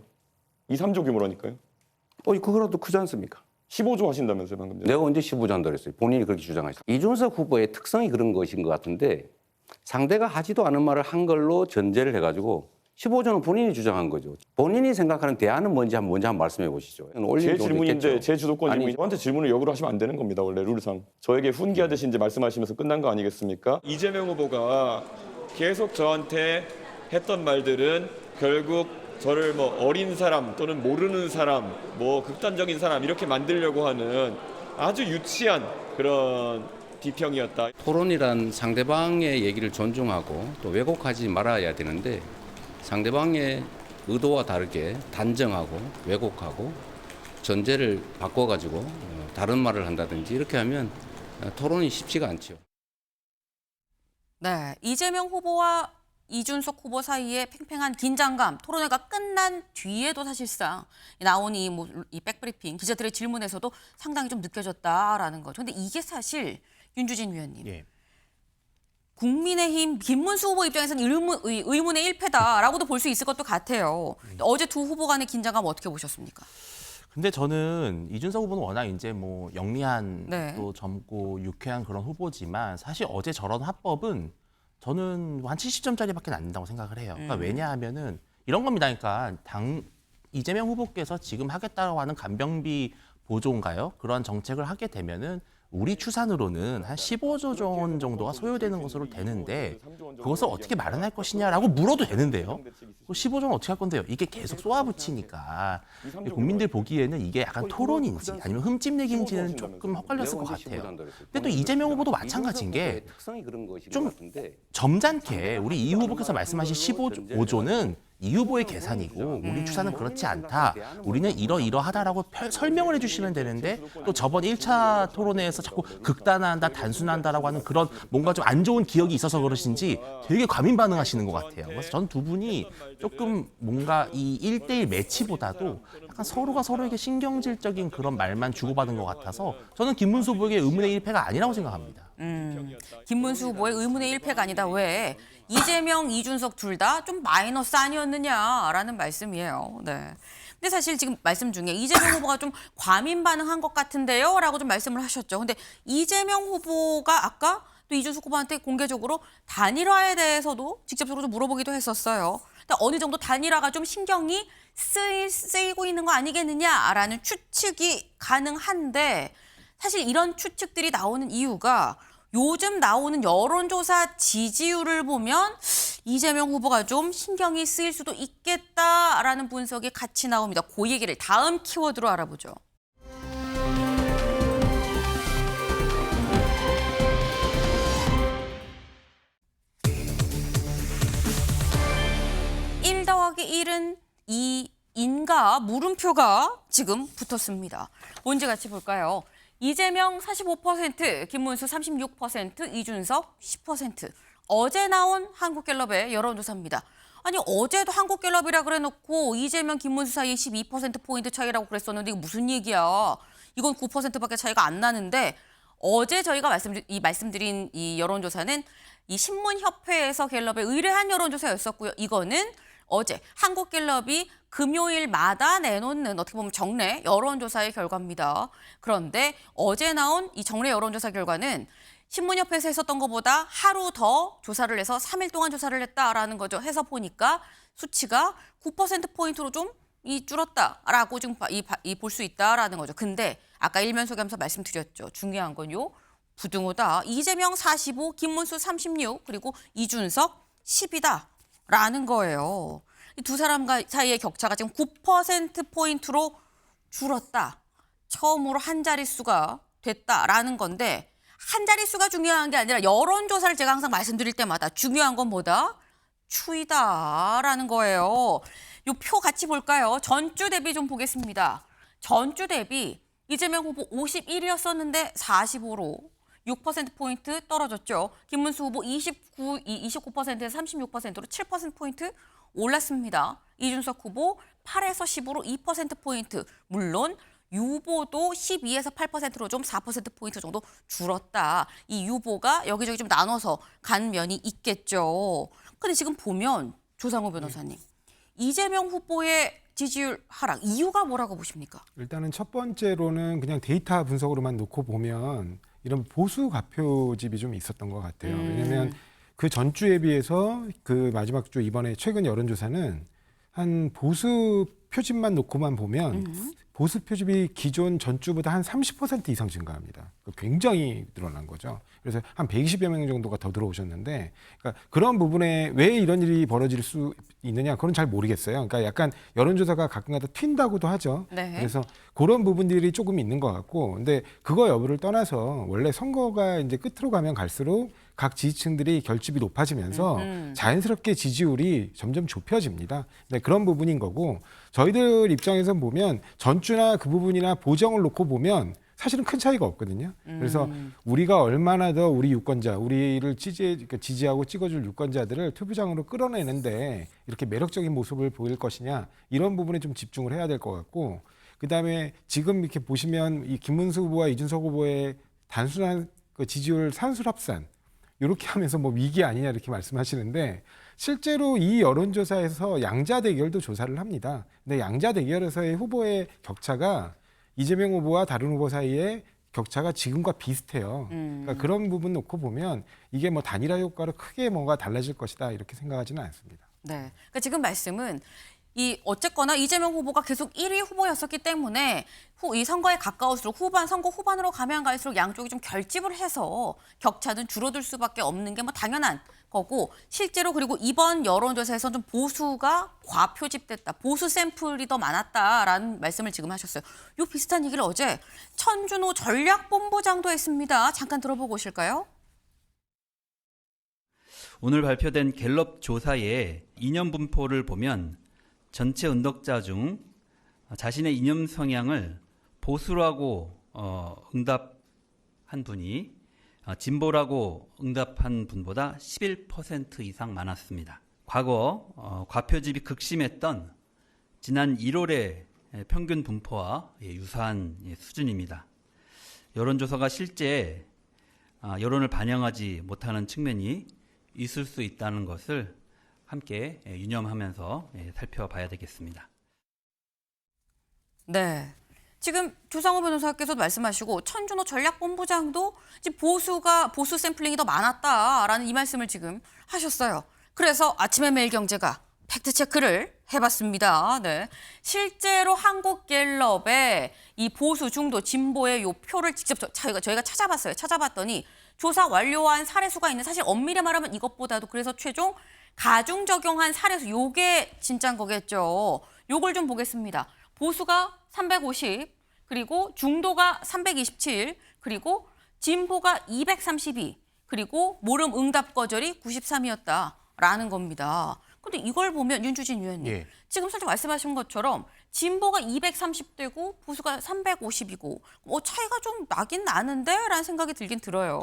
2, 3조 규모라니까요. 그거라도 크지 않습니까? 15조 하신다면서요, 방금 전에. 내가 언제 15조 한다고 그랬어요. 본인이 그렇게 주장하셨어요. 이준석 후보의 특성이 그런 것인 것 같은데 상대가 하지도 않은 말을 한 걸로 전제를 해가지고 15조는 본인이 주장한 거죠. 본인이 생각하는 대안은 먼저 한번 말씀해 보시죠. 제 질문인데 있겠죠. 제 주도권 아니, 질문이 저한테 질문을 역으로 하시면 안 되는 겁니다. 원래 룰상. 저에게 훈계하듯이 이제 말씀하시면서 끝난 거 아니겠습니까? 이재명 후보가 계속 저한테 했던 말들은 결국 저를 뭐 어린 사람 또는 모르는 사람, 뭐 극단적인 사람 이렇게 만들려고 하는 아주 유치한 그런 비평이었다. 토론이란 상대방의 얘기를 존중하고 또 왜곡하지 말아야 되는데 상대방의 의도와 다르게 단정하고 왜곡하고 전제를 바꿔가지고 다른 말을 한다든지 이렇게 하면 토론이 쉽지가 않죠. 네, 이재명 후보와 이준석 후보 사이에 팽팽한 긴장감, 토론회가 끝난 뒤에도 사실상 나온 이 백브리핑, 기자들의 질문에서도 상당히 좀 느껴졌다라는 거죠. 근데 이게 사실 윤주진 위원님, 예. 국민의힘 김문수 후보 입장에서는 의문의 일패다라고도 볼 수 있을 것도 같아요. 어제 두 후보 간의 긴장감 어떻게 보셨습니까? 근데 저는 이준석 후보는 워낙 이제 뭐 영리한 네. 또 젊고 유쾌한 그런 후보지만 사실 어제 저런 화법은 저는 한 70점짜리밖에 안 된다고 생각을 해요. 그러니까 왜냐하면은 이런 겁니다. 그러니까 이재명 후보께서 지금 하겠다고 하는 간병비 보조인가요? 그런 정책을 하게 되면은 우리 추산으로는 한 15조 원 정도가 소요되는 것으로 되는데 그것을 어떻게 마련할 것이냐라고 물어도 되는데요. 15조 원 어떻게 할 건데요? 이게 계속 쏘아붙이니까 국민들 보기에는 이게 약간 토론인지 아니면 흠집내기인지는 조금 헛갈렸을 것 같아요. 근데 또 이재명 후보도 마찬가지인 게 좀 점잖게 우리 이 후보께서 말씀하신 15조는 이 후보의 계산이고 우리 추산은 그렇지 않다. 우리는 이러이러하다라고 설명을 해주시면 되는데 또 저번 1차 토론회에서 자꾸 극단화한다, 단순한다라고 하는 그런 뭔가 좀 안 좋은 기억이 있어서 그러신지 되게 과민 반응하시는 것 같아요. 그래서 전 두 분이 조금 뭔가 이 1대1 매치보다도 약간 서로가 서로에게 신경질적인 그런 말만 주고받은 것 같아서 저는 김문수 후보에게 의문의 1패가 아니라고 생각합니다. 김문수 후보의 의문의 1패가 아니다. 왜? 이재명, 이준석 둘 다 좀 마이너스 아니었느냐라는 말씀이에요. 네. 근데 사실 지금 말씀 중에 이재명 후보가 좀 과민 반응한 것 같은데요? 라고 좀 말씀을 하셨죠. 근데 이재명 후보가 아까 또 이준석 후보한테 공개적으로 단일화에 대해서도 직접적으로 좀 물어보기도 했었어요. 근데 어느 정도 단일화가 좀 신경이 쓰이고 있는 거 아니겠느냐라는 추측이 가능한데 사실 이런 추측들이 나오는 이유가 요즘 나오는 여론조사 지지율을 보면 이재명 후보가 좀 신경이 쓰일 수도 있겠다라는 분석이 같이 나옵니다. 그 얘기를 다음 키워드로 알아보죠. 일 더하기 1은 2인가 물음표가 지금 붙었습니다. 뭔지 같이 볼까요? 이재명 45%, 김문수 36%, 이준석 10%. 어제 나온 한국갤럽의 여론조사입니다. 아니 어제도 한국갤럽이라 그래놓고 이재명, 김문수 사이에 12%포인트 차이라고 그랬었는데 이거 무슨 얘기야. 이건 9%밖에 차이가 안 나는데 어제 저희가 말씀드린 이 여론조사는 이 신문협회에서 갤럽에 의뢰한 여론조사였었고요. 이거는 어제 한국갤럽이 금요일마다 내놓는 어떻게 보면 정례 여론조사의 결과입니다. 그런데 어제 나온 이 정례 여론조사 결과는 신문협회에서 했었던 것보다 하루 더 조사를 해서 3일 동안 조사를 했다라는 거죠. 해서 보니까 수치가 9%포인트로 좀 줄었다라고 지금 볼 수 있다라는 거죠. 근데 아까 일면소개하면서 말씀드렸죠. 중요한 건요. 부등호다. 이재명 45, 김문수 36, 그리고 이준석 10이다라는 거예요. 이 두 사람 사이의 격차가 지금 9%포인트로 줄었다. 처음으로 한 자릿수가 됐다라는 건데 한 자릿수가 중요한 게 아니라 여론조사를 제가 항상 말씀드릴 때마다 중요한 건 뭐다? 추이다라는 거예요. 이 표 같이 볼까요? 전주 대비 좀 보겠습니다. 전주 대비 이재명 후보 51이었었는데 45로 6%포인트 떨어졌죠. 김문수 후보 29%에서 36%로 7%포인트 올랐습니다. 이준석 후보 8에서 10으로 2%포인트. 물론 유보도 12에서 8%로 좀 4%포인트 정도 줄었다. 이 유보가 여기저기 좀 나눠서 간 면이 있겠죠. 근데 지금 보면 조상호 변호사님, 이재명 후보의 지지율 하락 이유가 뭐라고 보십니까? 일단은 첫 번째로는 그냥 데이터 분석으로만 놓고 보면 이런 보수 가표집이 좀 있었던 것 같아요. 왜냐하면 그 전주에 비해서 그 마지막 주 이번에 최근 여론조사는 한 보수 표집만 놓고만 보면 보수 표집이 기존 전주보다 한 30% 이상 증가합니다. 굉장히 늘어난 거죠. 그래서 한 120여 명 정도가 더 들어오셨는데, 그러니까 그런 부분에 왜 이런 일이 벌어질 수 있느냐, 그건 잘 모르겠어요. 그러니까 약간 여론조사가 가끔가다 튄다고도 하죠. 네. 그래서 그런 부분들이 조금 있는 것 같고, 근데 그거 여부를 떠나서 원래 선거가 이제 끝으로 가면 갈수록 각 지지층들이 결집이 높아지면서 자연스럽게 지지율이 점점 좁혀집니다. 네, 그런 부분인 거고, 저희들 입장에서 보면 전주나 그 부분이나 보정을 놓고 보면 사실은 큰 차이가 없거든요. 그래서 우리가 얼마나 더 우리 유권자, 우리를 지지하고 찍어줄 유권자들을 투표장으로 끌어내는데 이렇게 매력적인 모습을 보일 것이냐, 이런 부분에 좀 집중을 해야 될 것 같고, 그다음에 지금 이렇게 보시면 이 김문수 후보와 이준석 후보의 단순한 그 지지율 산술합산, 이렇게 하면서 뭐 위기 아니냐 이렇게 말씀하시는데, 실제로 이 여론조사에서 양자 대결도 조사를 합니다. 근데 양자 대결에서의 후보의 격차가 이재명 후보와 다른 후보 사이에 격차가 지금과 비슷해요. 그러니까 그런 부분 놓고 보면 이게 뭐 단일화 효과로 크게 뭔가 달라질 것이다, 이렇게 생각하지는 않습니다. 네. 그러니까 지금 말씀은 이 어쨌거나 이재명 후보가 계속 1위 후보였었기 때문에 이 선거에 가까울수록 선거 후반으로 가면 갈수록 양쪽이 좀 결집을 해서 격차는 줄어들 수밖에 없는 게 뭐 당연한 거고, 실제로 그리고 이번 여론조사에서 좀 보수가 과표집됐다, 보수 샘플이 더 많았다라는 말씀을 지금 하셨어요. 요 비슷한 얘기를 어제 천준호 전략본부장도 했습니다. 잠깐 들어보고 오실까요? 오늘 발표된 갤럽 조사의 이념 분포를 보면 전체 응답자 중 자신의 이념 성향을 보수라고 응답한 분이 진보라고 응답한 분보다 11% 이상 많았습니다. 과거 과표집이 극심했던 지난 1월의 평균 분포와 유사한 수준입니다. 여론조사가 실제 여론을 반영하지 못하는 측면이 있을 수 있다는 것을 함께 유념하면서 살펴봐야 되겠습니다. 네. 지금 조상호 변호사께서도 말씀하시고 천준호 전략본부장도 지금 보수 샘플링이 더 많았다라는 이 말씀을 지금 하셨어요. 그래서 아침에 매일경제가 팩트체크를 해봤습니다. 네. 실제로 한국갤럽의 이 보수, 중도, 진보의 요 표를 직접 저희가 찾아봤어요. 찾아봤더니 조사 완료한 사례수가 있는, 사실 엄밀히 말하면 이것보다도 그래서 최종 가중 적용한 사례수, 요게 진짜인 거겠죠. 요걸 좀 보겠습니다. 보수가 350, 그리고 중도가 327, 그리고 진보가 232, 그리고 모름 응답 거절이 93이었다라는 겁니다. 근데 이걸 보면 윤주진 위원님, 예. 지금 살짝 말씀하신 것처럼 진보가 230대고 보수가 350이고 차이가 좀 나긴 나는데라는 생각이 들긴 들어요.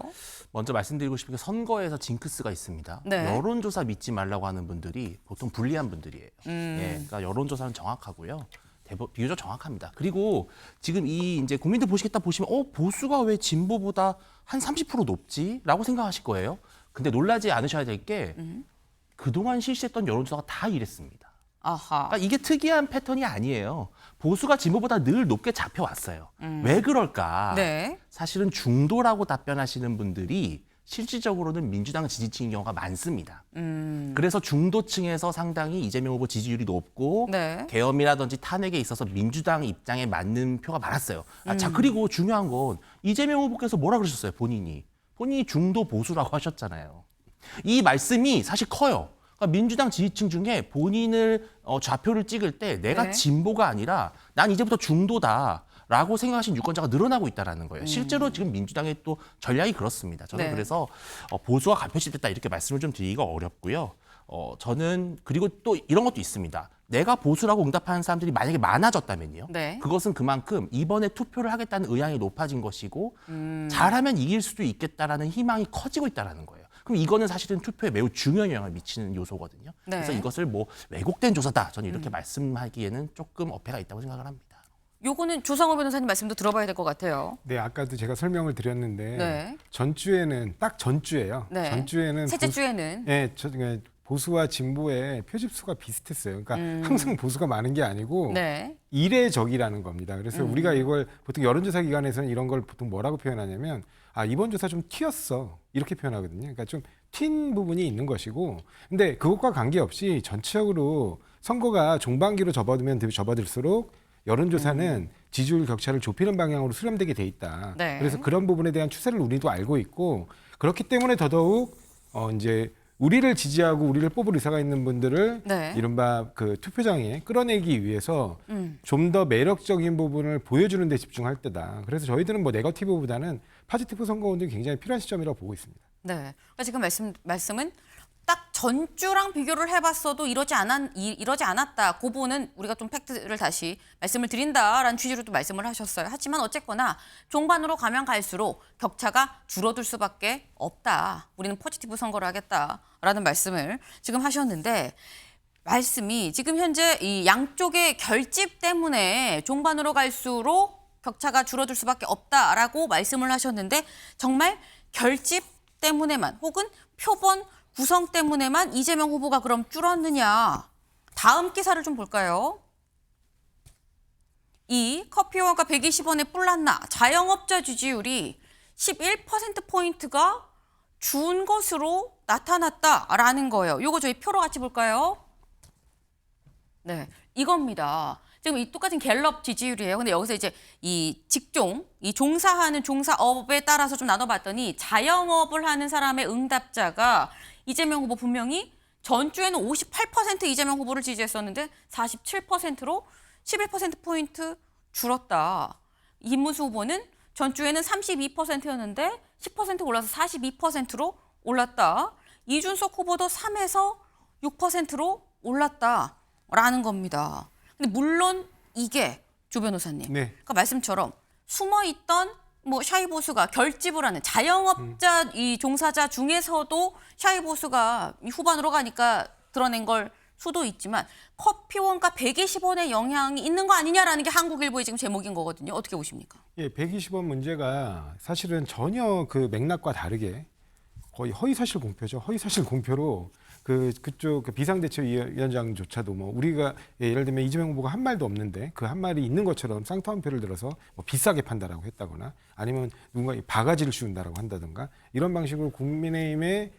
먼저 말씀드리고 싶은 게 선거에서 징크스가 있습니다. 네. 여론조사 믿지 말라고 하는 분들이 보통 불리한 분들이에요. 예, 그러니까 여론조사는 정확하고요. 비교적 정확합니다. 그리고 지금 이제 국민들 보시겠다 보시면 보수가 왜 진보보다 한 30% 높지라고 생각하실 거예요. 근데 놀라지 않으셔야 될 게 그동안 실시했던 여론조사가 다 이랬습니다. 아하. 그러니까 이게 특이한 패턴이 아니에요. 보수가 진보보다 늘 높게 잡혀왔어요. 왜 그럴까? 네. 사실은 중도라고 답변하시는 분들이 실질적으로는 민주당 지지층인 경우가 많습니다. 그래서 중도층에서 상당히 이재명 후보 지지율이 높고 네. 계엄이라든지 탄핵에 있어서 민주당 입장에 맞는 표가 많았어요. 자, 그리고 중요한 건 이재명 후보께서 뭐라 그러셨어요? 본인이 중도 보수라고 하셨잖아요. 이 말씀이 사실 커요. 그러니까 민주당 지지층 중에 본인을 좌표를 찍을 때 내가 네. 진보가 아니라 난 이제부터 중도다라고 생각하신 유권자가 늘어나고 있다는 거예요. 실제로 지금 민주당의 또 전략이 그렇습니다. 저는 네. 그래서 보수가 과표집됐다 이렇게 말씀을 좀 드리기가 어렵고요. 저는 그리고 또 이런 것도 있습니다. 내가 보수라고 응답하는 사람들이 만약에 많아졌다면요. 네. 그것은 그만큼 이번에 투표를 하겠다는 의향이 높아진 것이고 잘하면 이길 수도 있겠다라는 희망이 커지고 있다는 거예요. 그럼 이거는 사실은 투표에 매우 중요한 영향을 미치는 요소거든요. 네. 그래서 이것을 뭐 왜곡된 조사다. 저는 이렇게 말씀하기에는 조금 어폐가 있다고 생각을 합니다. 요거는 조상호 변호사님 말씀도 들어봐야 될 것 같아요. 네, 아까도 제가 설명을 드렸는데 네. 전주에는 딱 전주예요. 네. 전주에는 셋째 주에는 보수와 진보의 표집수가 비슷했어요. 그러니까 항상 보수가 많은 게 아니고 네. 이례적이라는 겁니다. 그래서 우리가 이걸 보통 여론조사 기관에서는 이런 걸 보통 뭐라고 표현하냐면 이번 조사 좀 튀었어 이렇게 표현하거든요. 그러니까 좀 튄 부분이 있는 것이고, 근데 그것과 관계없이 전체적으로 선거가 종반기로 접어들수록 여론조사는 지지율 격차를 좁히는 방향으로 수렴되게 돼 있다. 네. 그래서 그런 부분에 대한 추세를 우리도 알고 있고 그렇기 때문에 더더욱 이제 우리를 지지하고 우리를 뽑을 의사가 있는 분들을 네. 이른바 그 투표장에 끌어내기 위해서 좀 더 매력적인 부분을 보여주는 데 집중할 때다. 그래서 저희들은 뭐 네거티브보다는 파지티브 선거운동이 굉장히 필요한 시점이라고 보고 있습니다. 네. 그러니까 지금 말씀은 딱 전주랑 비교를 해봤어도 이러지 않았다. 그 부분은 우리가 좀 팩트를 다시 말씀을 드린다라는 취지로 또 말씀을 하셨어요. 하지만 어쨌거나 종반으로 가면 갈수록 격차가 줄어들 수밖에 없다. 우리는 포지티브 선거를 하겠다라는 말씀을 지금 하셨는데 말씀이 지금 현재 이 양쪽의 결집 때문에 종반으로 갈수록 격차가 줄어들 수밖에 없다라고 말씀을 하셨는데 정말 결집 때문에만 혹은 표본 구성 때문에만 이재명 후보가 그럼 줄었느냐. 다음 기사를 좀 볼까요? 이 커피 원가 120원에 뿔났나 자영업자 지지율이 11%포인트가 준 것으로 나타났다라는 거예요. 이거 저희 표로 같이 볼까요? 네, 이겁니다. 지금 이 똑같은 갤럽 지지율이에요. 근데 여기서 이제 이 직종, 이 종사하는 종사업에 따라서 좀 나눠봤더니 자영업을 하는 사람의 응답자가 이재명 후보 분명히 전주에는 58% 이재명 후보를 지지했었는데 47%로 11%포인트 줄었다. 김문수 후보는 전주에는 32%였는데 10% 올라서 42%로 올랐다. 이준석 후보도 3에서 6%로 올랐다라는 겁니다. 근데 물론 이게 조 변호사님, 네. 그러니까 말씀처럼 숨어있던 뭐 샤이보수가 결집을 하는 자영업자 이 종사자 중에서도 샤이보수가 후반으로 가니까 드러낸 걸 수도 있지만 커피 원가 120원의 영향이 있는 거 아니냐라는 게 한국일보의 지금 제목인 거거든요. 어떻게 보십니까? 예, 120원 문제가 사실은 전혀 그 맥락과 다르게 거의 허위사실 공표죠. 허위사실 공표로 그쪽 비상대책위원장조차도 뭐 우리가 예를 들면 이재명 후보가 한 말도 없는데 그 한 말이 있는 것처럼 쌍따옴표를 들어서 뭐 비싸게 판다라고 했다거나 아니면 누군가 바가지를 씌운다라고 한다든가 이런 방식으로 국민의힘의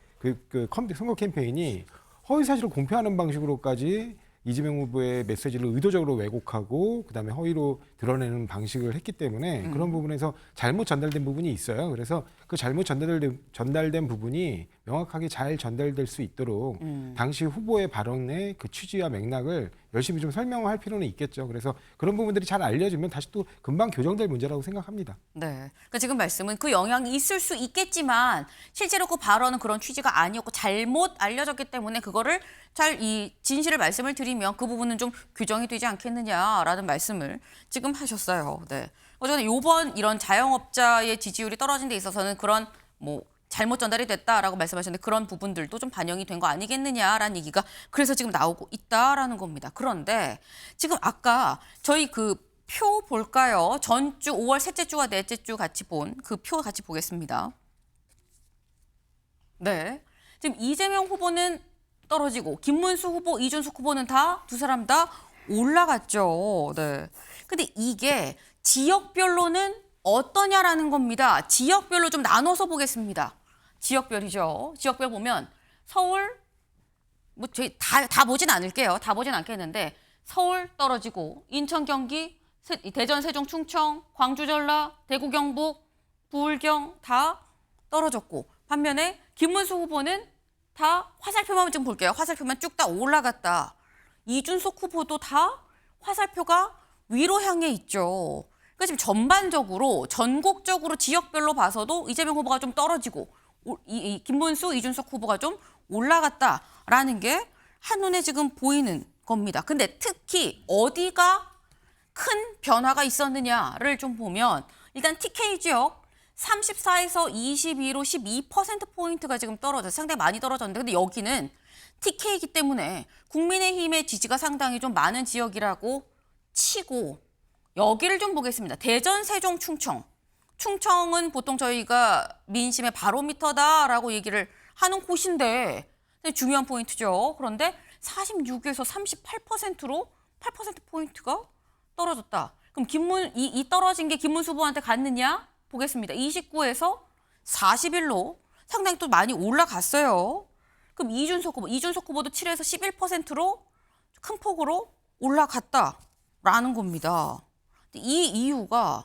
선거 캠페인이 허위사실을 공표하는 방식으로까지 이재명 후보의 메시지를 의도적으로 왜곡하고 그다음에 허위로 드러내는 방식을 했기 때문에 그런 부분에서 잘못 전달된 부분이 있어요. 그래서 그 잘못 전달된 부분이 명확하게 잘 전달될 수 있도록 당시 후보의 발언의 그 취지와 맥락을 열심히 좀 설명할 필요는 있겠죠. 그래서 그런 부분들이 잘 알려지면 다시 또 금방 교정될 문제라고 생각합니다. 네. 그러니까 지금 말씀은 그 영향이 있을 수 있겠지만 실제로 그 발언은 그런 취지가 아니었고 잘못 알려졌기 때문에 그거를 잘 이 진실을 말씀을 드리면 그 부분은 좀 규정이 되지 않겠느냐라는 말씀을 지금 하셨어요. 네. 어쨌든 요번 이런 자영업자의 지지율이 떨어진 데 있어서는 그런 뭐 잘못 전달이 됐다라고 말씀하셨는데 그런 부분들도 좀 반영이 된 거 아니겠느냐라는 얘기가 그래서 지금 나오고 있다라는 겁니다. 그런데 지금 아까 저희 그 표 볼까요? 전주 5월 셋째 주와 넷째 주 같이 본 그 표 같이 보겠습니다. 네. 지금 이재명 후보는 떨어지고 김문수 후보, 이준석 후보는 다 두 사람 다 올라갔죠. 네. 근데 이게 지역별로는 어떠냐라는 겁니다. 지역별로 좀 나눠서 보겠습니다. 지역별이죠. 지역별 보면 서울 뭐 저희 다 보진 않을게요. 다 보진 않겠는데 서울 떨어지고 인천, 경기, 대전, 세종, 충청, 광주, 전라, 대구, 경북, 부울경 다 떨어졌고 반면에 김문수 후보는 다 화살표만 좀 볼게요. 화살표만 쭉 다 올라갔다. 이준석 후보도 다 화살표가 위로 향해 있죠. 그러니까 지금 전반적으로 전국적으로 지역별로 봐서도 이재명 후보가 좀 떨어지고 김문수, 이준석 후보가 좀 올라갔다라는 게 한눈에 지금 보이는 겁니다. 근데 특히 어디가 큰 변화가 있었느냐를 좀 보면 일단 TK 지역 34에서 22로 12%포인트가 지금 떨어져서 상당히 많이 떨어졌는데 근데 여기는 TK이기 때문에 국민의힘의 지지가 상당히 좀 많은 지역이라고 치고 여기를 좀 보겠습니다. 대전, 세종, 충청. 충청은 보통 저희가 민심의 바로미터다라고 얘기를 하는 곳인데 중요한 포인트죠. 그런데 46에서 38%로 8%포인트가 떨어졌다. 그럼 이 떨어진 게 김문수 후보한테 갔느냐? 보겠습니다. 29에서 41로 상당히 또 많이 올라갔어요. 그럼 이준석 후보도 7에서 11%로 큰 폭으로 올라갔다라는 겁니다. 이 이유가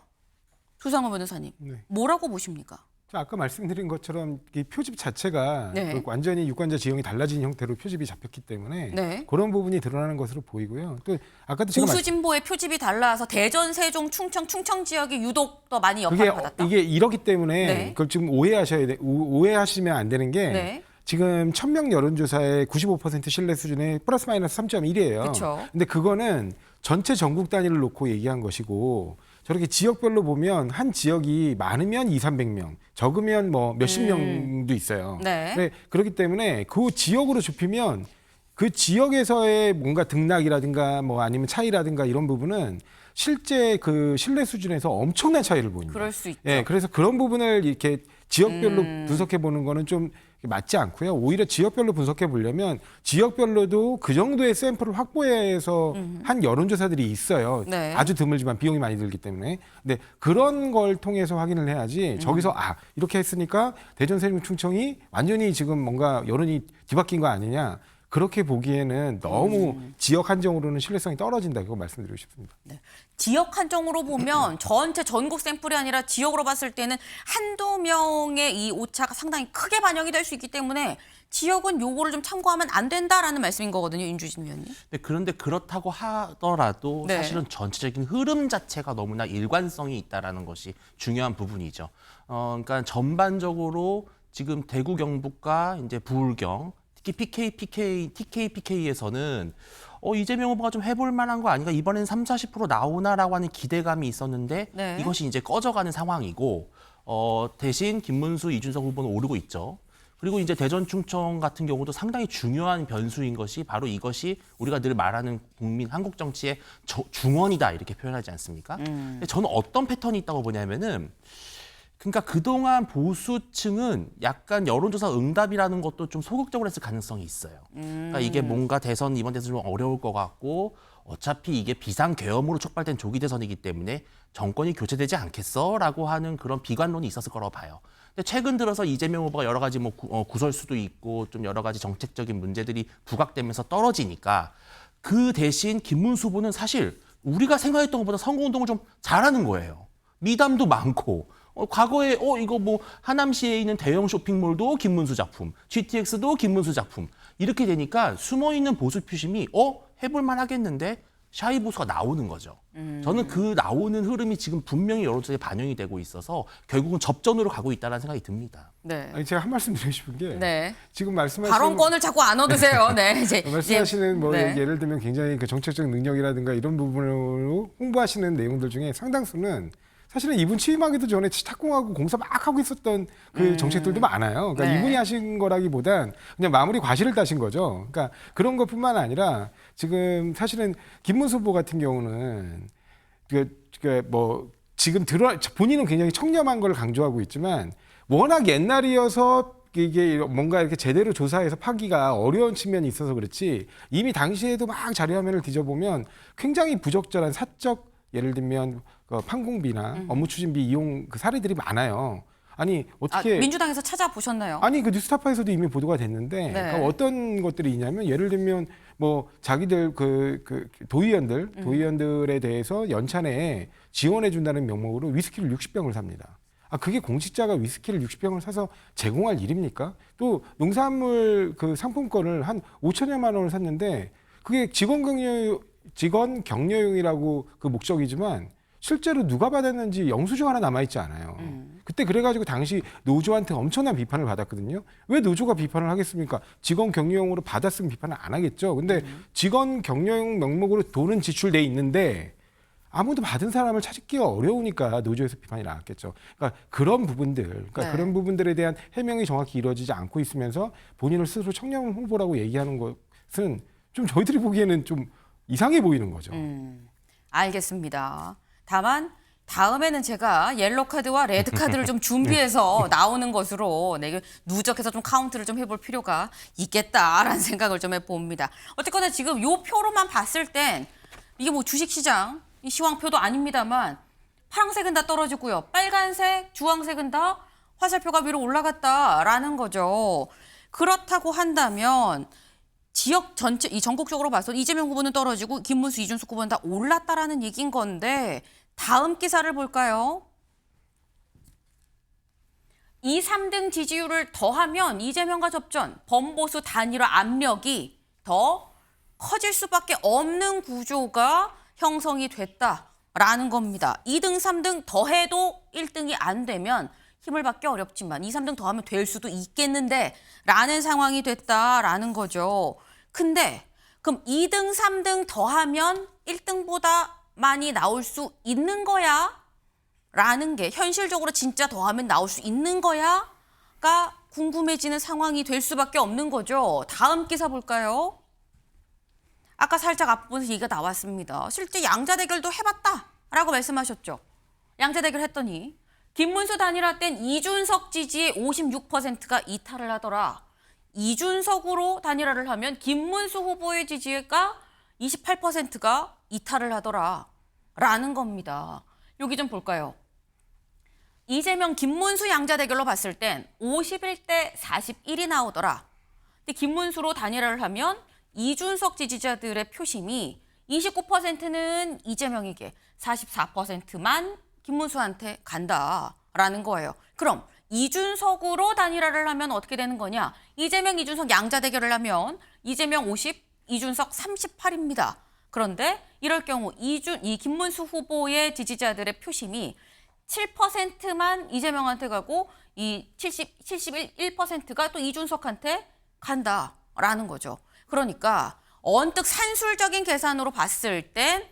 조상호 변호사님 네. 뭐라고 보십니까? 아까 말씀드린 것처럼 이 표집 자체가 네. 그 완전히 유권자 지형이 달라진 형태로 표집이 잡혔기 때문에 네. 그런 부분이 드러나는 것으로 보이고요. 또 아까도 제가 보수 진보의 표집이 달라서 대전, 세종, 충청 지역이 유독 더 많이 그게 여파를 받았다. 이게 이렇기 때문에 네. 그걸 지금 오해하시면 안 되는 게 네. 지금 1000명 여론조사의 95% 신뢰 수준의 플러스 마이너스 3.1이에요. 그쵸. 근데 그거는 전체 전국 단위를 놓고 얘기한 것이고 저렇게 지역별로 보면 한 지역이 많으면 200~300명, 적으면 뭐 몇십 명도 있어요. 네. 네, 그렇기 때문에 그 지역으로 좁히면 그 지역에서의 뭔가 등락이라든가 뭐 아니면 차이라든가 이런 부분은 실제 그 신뢰 수준에서 엄청난 차이를 보입니다. 그럴 수 있죠. 예, 그래서 그런 부분을 이렇게 지역별로 분석해 보는 거는 좀 맞지 않고요. 오히려 지역별로 분석해 보려면 지역별로도 그 정도의 샘플을 확보해서 한 여론조사들이 있어요. 네. 아주 드물지만 비용이 많이 들기 때문에. 근데 그런 걸 통해서 확인을 해야지 저기서 이렇게 했으니까 대전, 세종, 충청이 완전히 지금 뭔가 여론이 뒤바뀐 거 아니냐. 그렇게 보기에는 너무 지역 한정으로는 신뢰성이 떨어진다. 그거 말씀드리고 싶습니다. 네. 지역 한정으로 보면 전체 전국 샘플이 아니라 지역으로 봤을 때는 한두 명의 이 오차가 상당히 크게 반영이 될 수 있기 때문에 지역은 요거를 좀 참고하면 안 된다라는 말씀인 거거든요, 윤주진 위원님. 네, 그런데 그렇다고 하더라도 네. 사실은 전체적인 흐름 자체가 너무나 일관성이 있다라는 것이 중요한 부분이죠. 그러니까 전반적으로 지금 대구 경북과 이제 부울경 특히 TK/PK에서는 이재명 후보가 좀 해볼 만한 거 아닌가, 이번엔 30~40% 나오나라고 하는 기대감이 있었는데 네. 이것이 이제 꺼져가는 상황이고 대신 김문수, 이준석 후보는 오르고 있죠. 그리고 이제 대전, 충청 같은 경우도 상당히 중요한 변수인 것이 바로 이것이 우리가 늘 말하는 국민 한국 정치의 중원이다 이렇게 표현하지 않습니까? 근데 저는 어떤 패턴이 있다고 보냐면은 그러니까 그동안 보수층은 약간 여론조사 응답이라는 것도 좀 소극적으로 했을 가능성이 있어요. 그러니까 이게 뭔가 이번 대선 좀 어려울 것 같고 어차피 이게 비상계엄으로 촉발된 조기 대선이기 때문에 정권이 교체되지 않겠어라고 하는 그런 비관론이 있었을 거라고 봐요. 근데 최근 들어서 이재명 후보가 여러 가지 뭐 구설수도 있고 좀 여러 가지 정책적인 문제들이 부각되면서 떨어지니까 그 대신 김문수 후보는 사실 우리가 생각했던 것보다 선거운동을 좀 잘하는 거예요. 미담도 많고 과거에 이거 뭐 하남시에 있는 대형 쇼핑몰도 김문수 작품, GTX도 김문수 작품 이렇게 되니까 숨어 있는 보수 표심이 해볼 만하겠는데 샤이 보수가 나오는 거죠. 저는 그 나오는 흐름이 지금 분명히 여론조사에 반영이 되고 있어서 결국은 접전으로 가고 있다는 생각이 듭니다. 네. 아니, 제가 한 말씀 드리고 싶은 게 네. 지금 말씀하시는 발언권을 자꾸 안 얻으세요. 네. 이제 말씀하시는 뭐 네. 예를 들면 굉장히 그 정책적 능력이라든가 이런 부분으로 홍보하시는 내용들 중에 상당수는 사실은 이분 취임하기도 전에 착공하고 공사 막 하고 있었던 그 정책들도 많아요. 그러니까 네. 이분이 하신 거라기보단 그냥 마무리 과실을 따신 거죠. 그러니까 그런 것뿐만 아니라 지금 사실은 김문수 후보 같은 경우는 뭐 지금 본인은 굉장히 청렴한 걸 강조하고 있지만 워낙 옛날이어서 이게 뭔가 이렇게 제대로 조사해서 파기가 어려운 측면이 있어서 그렇지 이미 당시에도 막 자료화면을 뒤져보면 굉장히 부적절한 사적 예를 들면 판공비나 업무 추진비 이용 그 사례들이 많아요. 아니 어떻게 민주당에서 찾아보셨나요? 아니 그 뉴스타파에서도 이미 보도가 됐는데 네. 그러니까 어떤 것들이 있냐면 예를 들면 뭐 자기들 그 도의원들에 대해서 연차 내에 지원해 준다는 명목으로 위스키를 60병을 삽니다. 그게 공직자가 위스키를 60병을 사서 제공할 일입니까? 또 농산물 그 상품권을 한 5천여만 원을 샀는데 그게 직원 격려용이라고 그 목적이지만 실제로 누가 받았는지 영수증 하나 남아있지 않아요. 그때 그래가지고 당시 노조한테 엄청난 비판을 받았거든요. 왜 노조가 비판을 하겠습니까? 직원 격려용으로 받았으면 비판을 안 하겠죠. 근데 직원 격려용 명목으로 돈은 지출돼 있는데 아무도 받은 사람을 찾기가 어려우니까 노조에서 비판이 나왔겠죠. 그러니까 그런 부분들, 네. 그런 부분들에 대한 해명이 정확히 이루어지지 않고 있으면서 본인을 스스로 청렴 후보라고 얘기하는 것은 좀 저희들이 보기에는 좀 이상해 보이는 거죠. 알겠습니다. 다만 다음에는 제가 옐로 카드와 레드 카드를 좀 준비해서 나오는 것으로 누적해서 좀 카운트를 좀 해볼 필요가 있겠다라는 생각을 좀 해봅니다. 어쨌거나 지금 요 표로만 봤을 땐 이게 뭐 주식시장 이 시황표도 아닙니다만 파란색은 다 떨어지고요. 빨간색, 주황색은 다 화살표가 위로 올라갔다라는 거죠. 그렇다고 한다면 지역 전체 이 전국적으로 봐서 이재명 후보는 떨어지고 김문수, 이준석 후보는 다 올랐다라는 얘기인 건데 다음 기사를 볼까요? 2, 3등 지지율을 더하면 이재명과 접전, 범보수 단일화 압력이 더 커질 수밖에 없는 구조가 형성이 됐다라는 겁니다. 2등, 3등 더해도 1등이 안 되면 힘을 받기 어렵지만 2, 3등 더하면 될 수도 있겠는데 라는 상황이 됐다라는 거죠. 근데 그럼 2등, 3등 더하면 1등보다 많이 나올 수 있는 거야? 라는 게 현실적으로 진짜 더하면 나올 수 있는 거야? 가 궁금해지는 상황이 될 수밖에 없는 거죠. 다음 기사 볼까요? 아까 살짝 앞부분에서 얘기가 나왔습니다. 실제 양자 대결도 해봤다라고 말씀하셨죠. 양자 대결 했더니 김문수 단일화 땐 이준석 지지의 56%가 이탈을 하더라. 이준석으로 단일화를 하면 김문수 후보의 지지가 28%가 이탈을 하더라. 라는 겁니다. 여기 좀 볼까요? 이재명, 김문수 양자 대결로 봤을 땐 51대 41이 나오더라. 근데 김문수로 단일화를 하면 이준석 지지자들의 표심이 29%는 이재명에게 44%만 김문수한테 간다라는 거예요. 그럼 이준석으로 단일화를 하면 어떻게 되는 거냐? 이재명, 이준석 양자 대결을 하면 이재명 50, 이준석 38입니다. 그런데 이럴 경우 이 김문수 후보의 지지자들의 표심이 7%만 이재명한테 가고 이 71%가 또 이준석한테 간다라는 거죠. 그러니까 언뜻 산술적인 계산으로 봤을 땐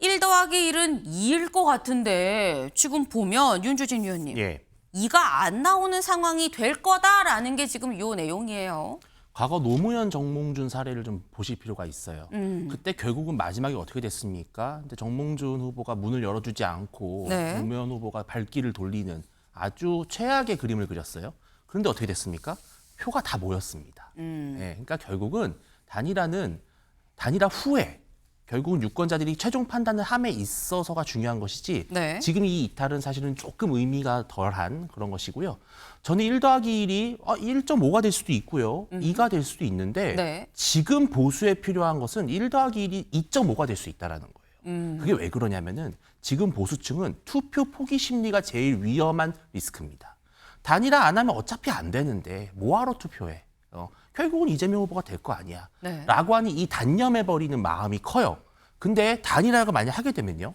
1 더하기 1은 2일 것 같은데 지금 보면 윤주진 위원님 예. 2가 안 나오는 상황이 될 거다라는 게 지금 이 내용이에요. 과거 노무현 정몽준 사례를 좀 보실 필요가 있어요. 그때 결국은 마지막에 어떻게 됐습니까? 근데 정몽준 후보가 문을 열어주지 않고 네. 노무현 후보가 발길을 돌리는 아주 최악의 그림을 그렸어요. 그런데 어떻게 됐습니까? 표가 다 모였습니다. 네, 그러니까 결국은 단일화 후에 결국은 유권자들이 최종 판단을 함에 있어서가 중요한 것이지 네. 지금 이 이탈은 사실은 조금 의미가 덜한 그런 것이고요. 저는 1 더하기 1이 1.5가 될 수도 있고요. 2가 될 수도 있는데 네. 지금 보수에 필요한 것은 1 더하기 1이 2.5가 될 수 있다는 거예요. 그게 왜 그러냐면은 지금 보수층은 투표 포기 심리가 제일 위험한 리스크입니다. 단일화 안 하면 어차피 안 되는데 뭐하러 투표해? 결국은 이재명 후보가 될 거 아니야. 네. 라고 하니 이 단념해버리는 마음이 커요. 근데 단일화가 만약 하게 되면요.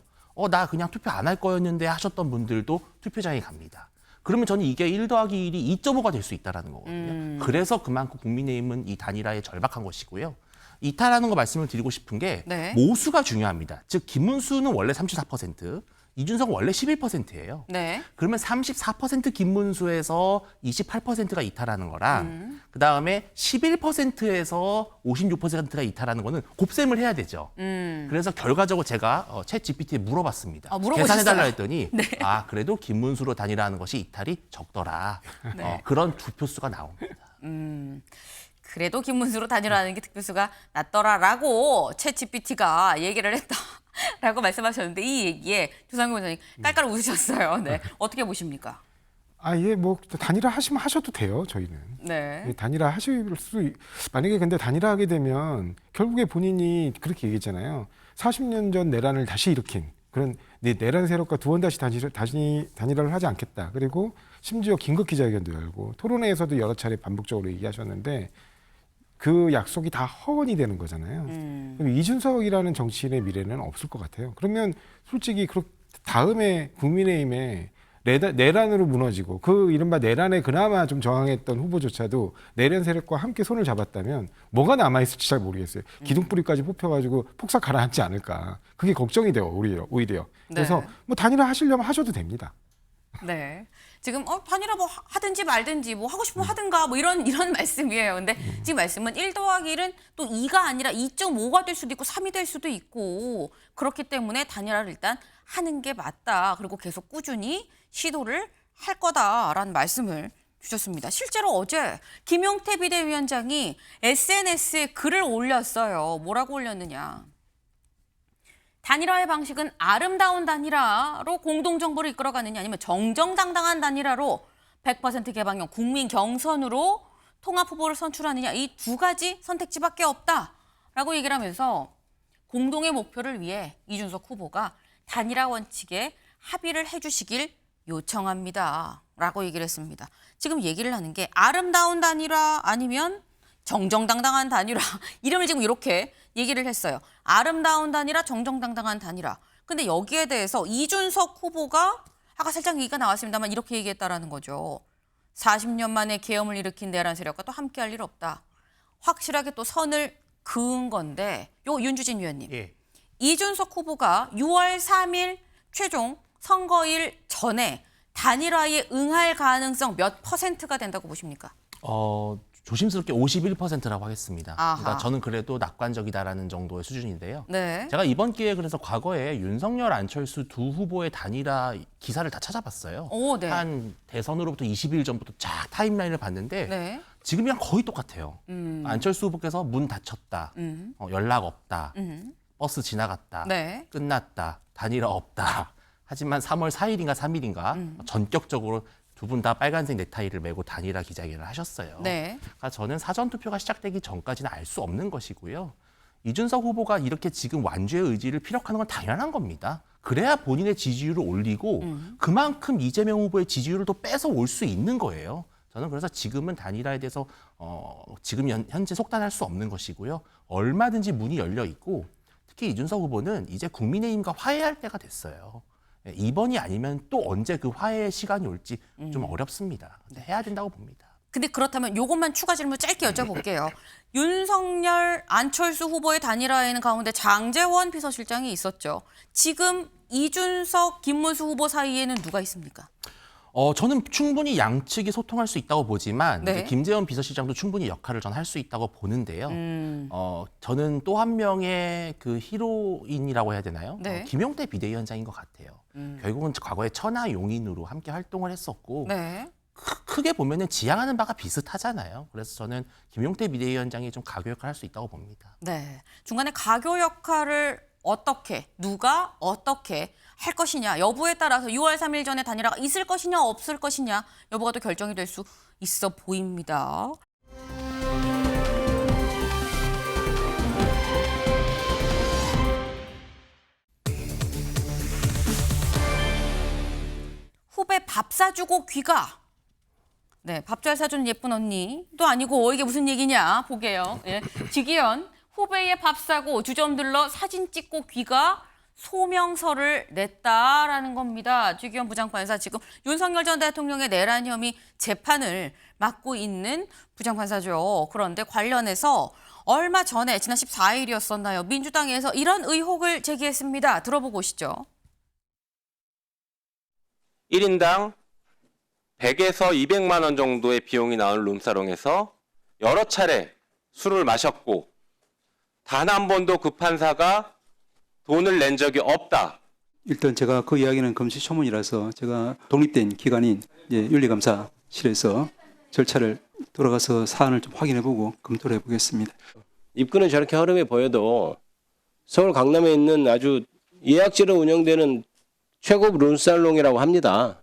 나 그냥 투표 안 할 거였는데 하셨던 분들도 투표장에 갑니다. 그러면 저는 이게 1 더하기 1이 2.5가 될 수 있다는 거거든요. 그래서 그만큼 국민의힘은 이 단일화에 절박한 것이고요. 이탈하는 거 말씀을 드리고 싶은 게 네. 모수가 중요합니다. 즉 김문수는 원래 34%, 이준석은 원래 11%예요. 네. 그러면 34% 김문수에서 28%가 이탈하는 거랑 그다음에 11%에서 56%가 이탈하는 거는 곱셈을 해야 되죠. 그래서 결과적으로 제가 챗 GPT에 물어봤습니다. 물어보셨어요? 계산해달라 했더니 네. 그래도 김문수로 단일화하는 것이 이탈이 적더라. 네. 그런 투표수가 나옵니다. 그래도 김문수로 단일화하는 게 득표수가 낮더라라고 챗GPT가 얘기를 했다라고 말씀하셨는데 이 얘기에 조상균 원장님 깔깔 웃으셨어요. 네. 어떻게 보십니까? 뭐 단일화 하시면 하셔도 돼요. 저희는. 네. 단일화 하실 만약에 근데 단일화하게 되면 결국에 본인이 그렇게 얘기했잖아요. 40년 전 내란을 다시 일으킨 그런 내란 세력과 두 번 다시 단일화를 하지 않겠다. 그리고 심지어 긴급 기자회견도 열고 토론회에서도 여러 차례 반복적으로 얘기하셨는데 그 약속이 다 허언이 되는 거잖아요. 그럼 이준석이라는 정치인의 미래는 없을 것 같아요. 그러면 솔직히 다음에 국민의힘에 내란으로 무너지고 그 이른바 내란에 그나마 좀 저항했던 후보조차도 내란 세력과 함께 손을 잡았다면 뭐가 남아있을지 잘 모르겠어요. 기둥뿌리까지 뽑혀가지고 폭삭 가라앉지 않을까. 그게 걱정이 돼요. 오히려. 그래서 뭐 단일화 하시려면 하셔도 됩니다. 네. 지금 단일화 뭐 하든지 말든지 뭐 하고 싶으면 하든가 뭐 이런 말씀이에요. 근데 지금 말씀은 1 더하기 1은 또 2가 아니라 2.5가 될 수도 있고 3이 될 수도 있고 그렇기 때문에 단일화를 일단 하는 게 맞다. 그리고 계속 꾸준히 시도를 할 거다라는 말씀을 주셨습니다. 실제로 어제 김용태 비대위원장이 SNS에 글을 올렸어요. 뭐라고 올렸느냐. 단일화의 방식은 아름다운 단일화로 공동정부를 이끌어가느냐 아니면 정정당당한 단일화로 100% 개방형 국민 경선으로 통합 후보를 선출하느냐 이 두 가지 선택지밖에 없다라고 얘기를 하면서 공동의 목표를 위해 이준석 후보가 단일화 원칙에 합의를 해주시길 요청합니다. 라고 얘기를 했습니다. 지금 얘기를 하는 게 아름다운 단일화 아니면 정정당당한 단일화 이름을 지금 이렇게 얘기를 했어요. 아름다운 단일화, 정정당당한 단일화. 근데 여기에 대해서 이준석 후보가 아까 살짝 얘기가 나왔습니다만 이렇게 얘기했다라는 거죠. 40년 만에 계엄을 일으킨 내란 세력과 또 함께할 일 없다. 확실하게 또 선을 그은 건데 요 윤주진 위원님. 예. 이준석 후보가 6월 3일 최종 선거일 전에 단일화에 응할 가능성 몇 %가 된다고 보십니까? 조심스럽게 51%라고 하겠습니다. 아하. 그러니까 저는 그래도 낙관적이다라는 정도의 수준인데요. 네. 제가 이번 기회에 그래서 과거에 윤석열, 안철수 두 후보의 단일화 기사를 다 찾아봤어요. 오, 네. 한 대선으로부터 20일 전부터 쫙 타임라인을 봤는데 네. 지금이랑 거의 똑같아요. 안철수 후보께서 문 닫혔다, 연락 없다, 버스 지나갔다, 네. 끝났다, 단일화 없다. 하지만 3월 4일인가 3일인가 전격적으로 두 분 다 빨간색 넥타이를 메고 단일화 기자회견을 하셨어요. 네. 그러니까 저는 사전투표가 시작되기 전까지는 알 수 없는 것이고요. 이준석 후보가 이렇게 지금 완주의 의지를 피력하는 건 당연한 겁니다. 그래야 본인의 지지율을 올리고 그만큼 이재명 후보의 지지율을 또 뺏어 올 수 있는 거예요. 저는 그래서 지금은 단일화에 대해서 지금 현재 속단할 수 없는 것이고요. 얼마든지 문이 열려 있고 특히 이준석 후보는 이제 국민의힘과 화해할 때가 됐어요. 이번이 아니면 또 언제 그 화해의 시간이 올지 좀 어렵습니다. 근데 해야 된다고 봅니다. 근데 그렇다면 요것만 추가 질문 짧게 여쭤볼게요. 윤석열, 안철수 후보의 단일화에는 가운데 장제원 비서실장이 있었죠. 지금 이준석, 김문수 후보 사이에는 누가 있습니까? 저는 충분히 양측이 소통할 수 있다고 보지만 네. 이제 김재원 비서실장도 충분히 역할을 전 할 수 있다고 보는데요. 저는 또 한 명의 그 히로인이라고 해야 되나요? 네. 김용태 비대위원장인 것 같아요. 결국은 과거에 천하용인으로 함께 활동을 했었고 네. 크게 보면은 지향하는 바가 비슷하잖아요. 그래서 저는 김용태 비대위원장이 좀 가교 역할을 할 수 있다고 봅니다. 네. 중간에 가교 역할을 어떻게, 누가 어떻게 할 것이냐 여부에 따라서 6월 3일 전에 단일화가 있을 것이냐 없을 것이냐 여부가 또 결정이 될 수 있어 보입니다. 후배 밥 사주고 귀가. 네, 밥 잘 사주는 예쁜 언니도 아니고 이게 무슨 얘기냐 보게요. 예, 지기현 후배의 밥 사고 주점 들러 사진 찍고 귀가 소명서를 냈다라는 겁니다. 지기현 부장판사 지금 윤석열 전 대통령의 내란 혐의 재판을 맡고 있는 부장판사죠. 그런데 관련해서 얼마 전에 지난 14일이었었나요? 민주당에서 이런 의혹을 제기했습니다. 들어보고 오시죠. 1인당 100에서 200만 원 정도의 비용이 나온 룸사롱에서 여러 차례 술을 마셨고 단 한 번도 그 판사가 돈을 낸 적이 없다. 일단 제가 그 이야기는 금시초문이라서 제가 독립된 기관인 윤리감사실에서 절차를 돌아가서 사안을 좀 확인해보고 검토를 해보겠습니다. 입구는 저렇게 허름해 보여도 서울 강남에 있는 아주 예약제로 운영되는 최고급 룸살롱이라고 합니다.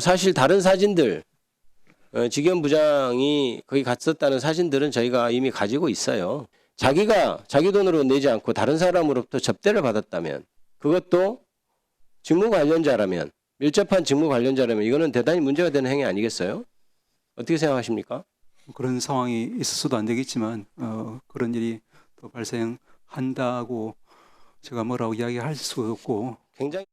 사실 다른 사진들, 지기현 부장이 거기 갔었다는 사진들은 저희가 이미 가지고 있어요. 자기가 자기 돈으로 내지 않고 다른 사람으로부터 접대를 받았다면 그것도 직무 관련자라면 밀접한 직무 관련자라면 이거는 대단히 문제가 되는 행위 아니겠어요? 어떻게 생각하십니까? 그런 상황이 있어서도 안 되겠지만 그런 일이 또 발생한다고 제가 뭐라고 이야기할 수 없고 굉장히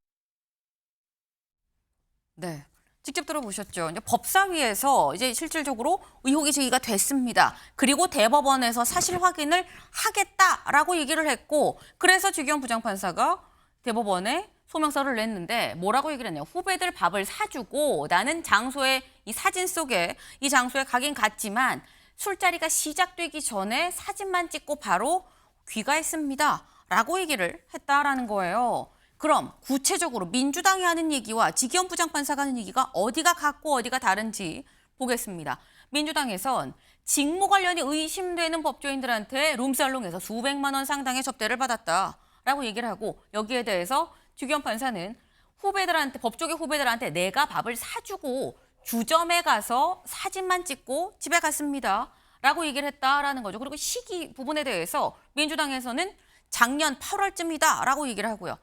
네. 직접 들어보셨죠. 이제 법사위에서 이제 실질적으로 의혹이 제기가 됐습니다. 그리고 대법원에서 사실 확인을 하겠다라고 얘기를 했고, 그래서 지기현 부장판사가 대법원에 소명서를 냈는데 뭐라고 얘기를 했냐면 후배들 밥을 사주고 나는 장소에 이 사진 속에 이 장소에 가긴 갔지만 술자리가 시작되기 전에 사진만 찍고 바로 귀가했습니다. 라고 얘기를 했다라는 거예요. 그럼 구체적으로 민주당이 하는 얘기와 지기현 부장판사가 하는 얘기가 어디가 같고 어디가 다른지 보겠습니다. 민주당에선 직무 관련이 의심되는 법조인들한테 룸살롱에서 수백만 원 상당의 접대를 받았다라고 얘기를 하고 여기에 대해서 지기현 판사는 후배들한테 법조계 후배들한테 내가 밥을 사주고 주점에 가서 사진만 찍고 집에 갔습니다. 라고 얘기를 했다라는 거죠. 그리고 시기 부분에 대해서 민주당에서는 작년 8월쯤이다 라고 얘기를 하고요.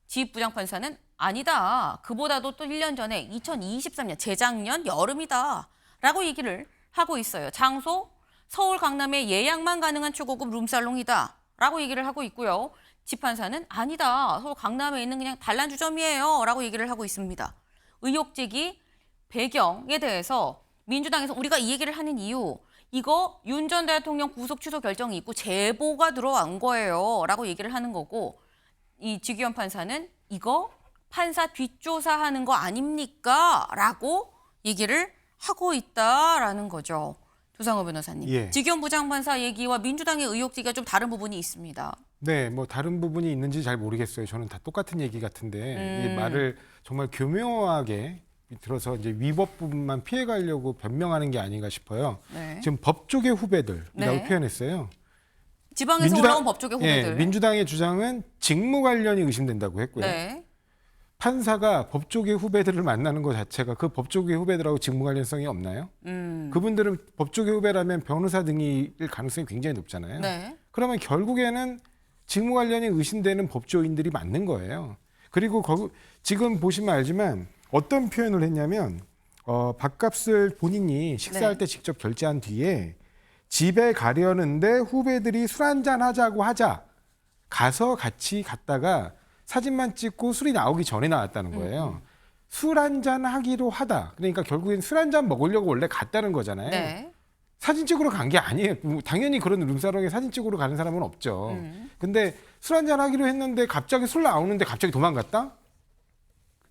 지휘부장판사는 아니다. 그보다도 또 1년 전에 2023년 재작년 여름이다 라고 얘기를 하고 있어요. 장소 서울 강남의 예약만 가능한 최고급 룸살롱이다 라고 얘기를 하고 있고요. 지판사는 아니다. 서울 강남에 있는 그냥 단란주점이에요 라고 얘기를 하고 있습니다. 의혹 제기 배경에 대해서 민주당에서 우리가 이 얘기를 하는 이유, 이거 윤 전 대통령 구속 취소 결정이 있고 제보가 들어온 거예요 라고 얘기를 하는 거고, 이 지기현 판사는 이거 판사 뒷조사하는 거 아닙니까? 라고 얘기를 하고 있다라는 거죠. 조상호 변호사님. 예. 지기현 부장판사 얘기와 민주당의 의혹 제기가 좀 다른 부분이 있습니다. 네, 뭐 다른 부분이 있는지 잘 모르겠어요. 저는 다 똑같은 얘기 같은데 이 말을 정말 교묘하게 들어서 이제 위법 부분만 피해가려고 변명하는 게 아닌가 싶어요. 네. 지금 법조계 후배들이라고 네. 표현했어요. 지방에서 올라온 법조계 후배들. 예, 민주당의 주장은 직무 관련이 의심된다고 했고요. 네. 판사가 법조계 후배들을 만나는 것 자체가 그 법조계 후배들하고 직무 관련성이 없나요? 그분들은 법조계 후배라면 변호사 등일 가능성이 굉장히 높잖아요. 네. 그러면 결국에는 직무 관련이 의심되는 법조인들이 맞는 거예요. 그리고 지금 보시면 알지만 어떤 표현을 했냐면 밥값을 본인이 식사할 네. 때 직접 결제한 뒤에 집에 가려는데 후배들이 술 한잔 하자고 하자 가서 같이 갔다가 사진만 찍고 술이 나오기 전에 나왔다는 거예요. 술 한잔 하기로 하다. 그러니까 결국엔 술 한잔 먹으려고 원래 갔다는 거잖아요. 네. 사진 찍으러 간 게 아니에요. 당연히 그런 룸사롱에 사진 찍으러 가는 사람은 없죠. 근데 술 한잔 하기로 했는데 갑자기 술 나오는데 갑자기 도망갔다?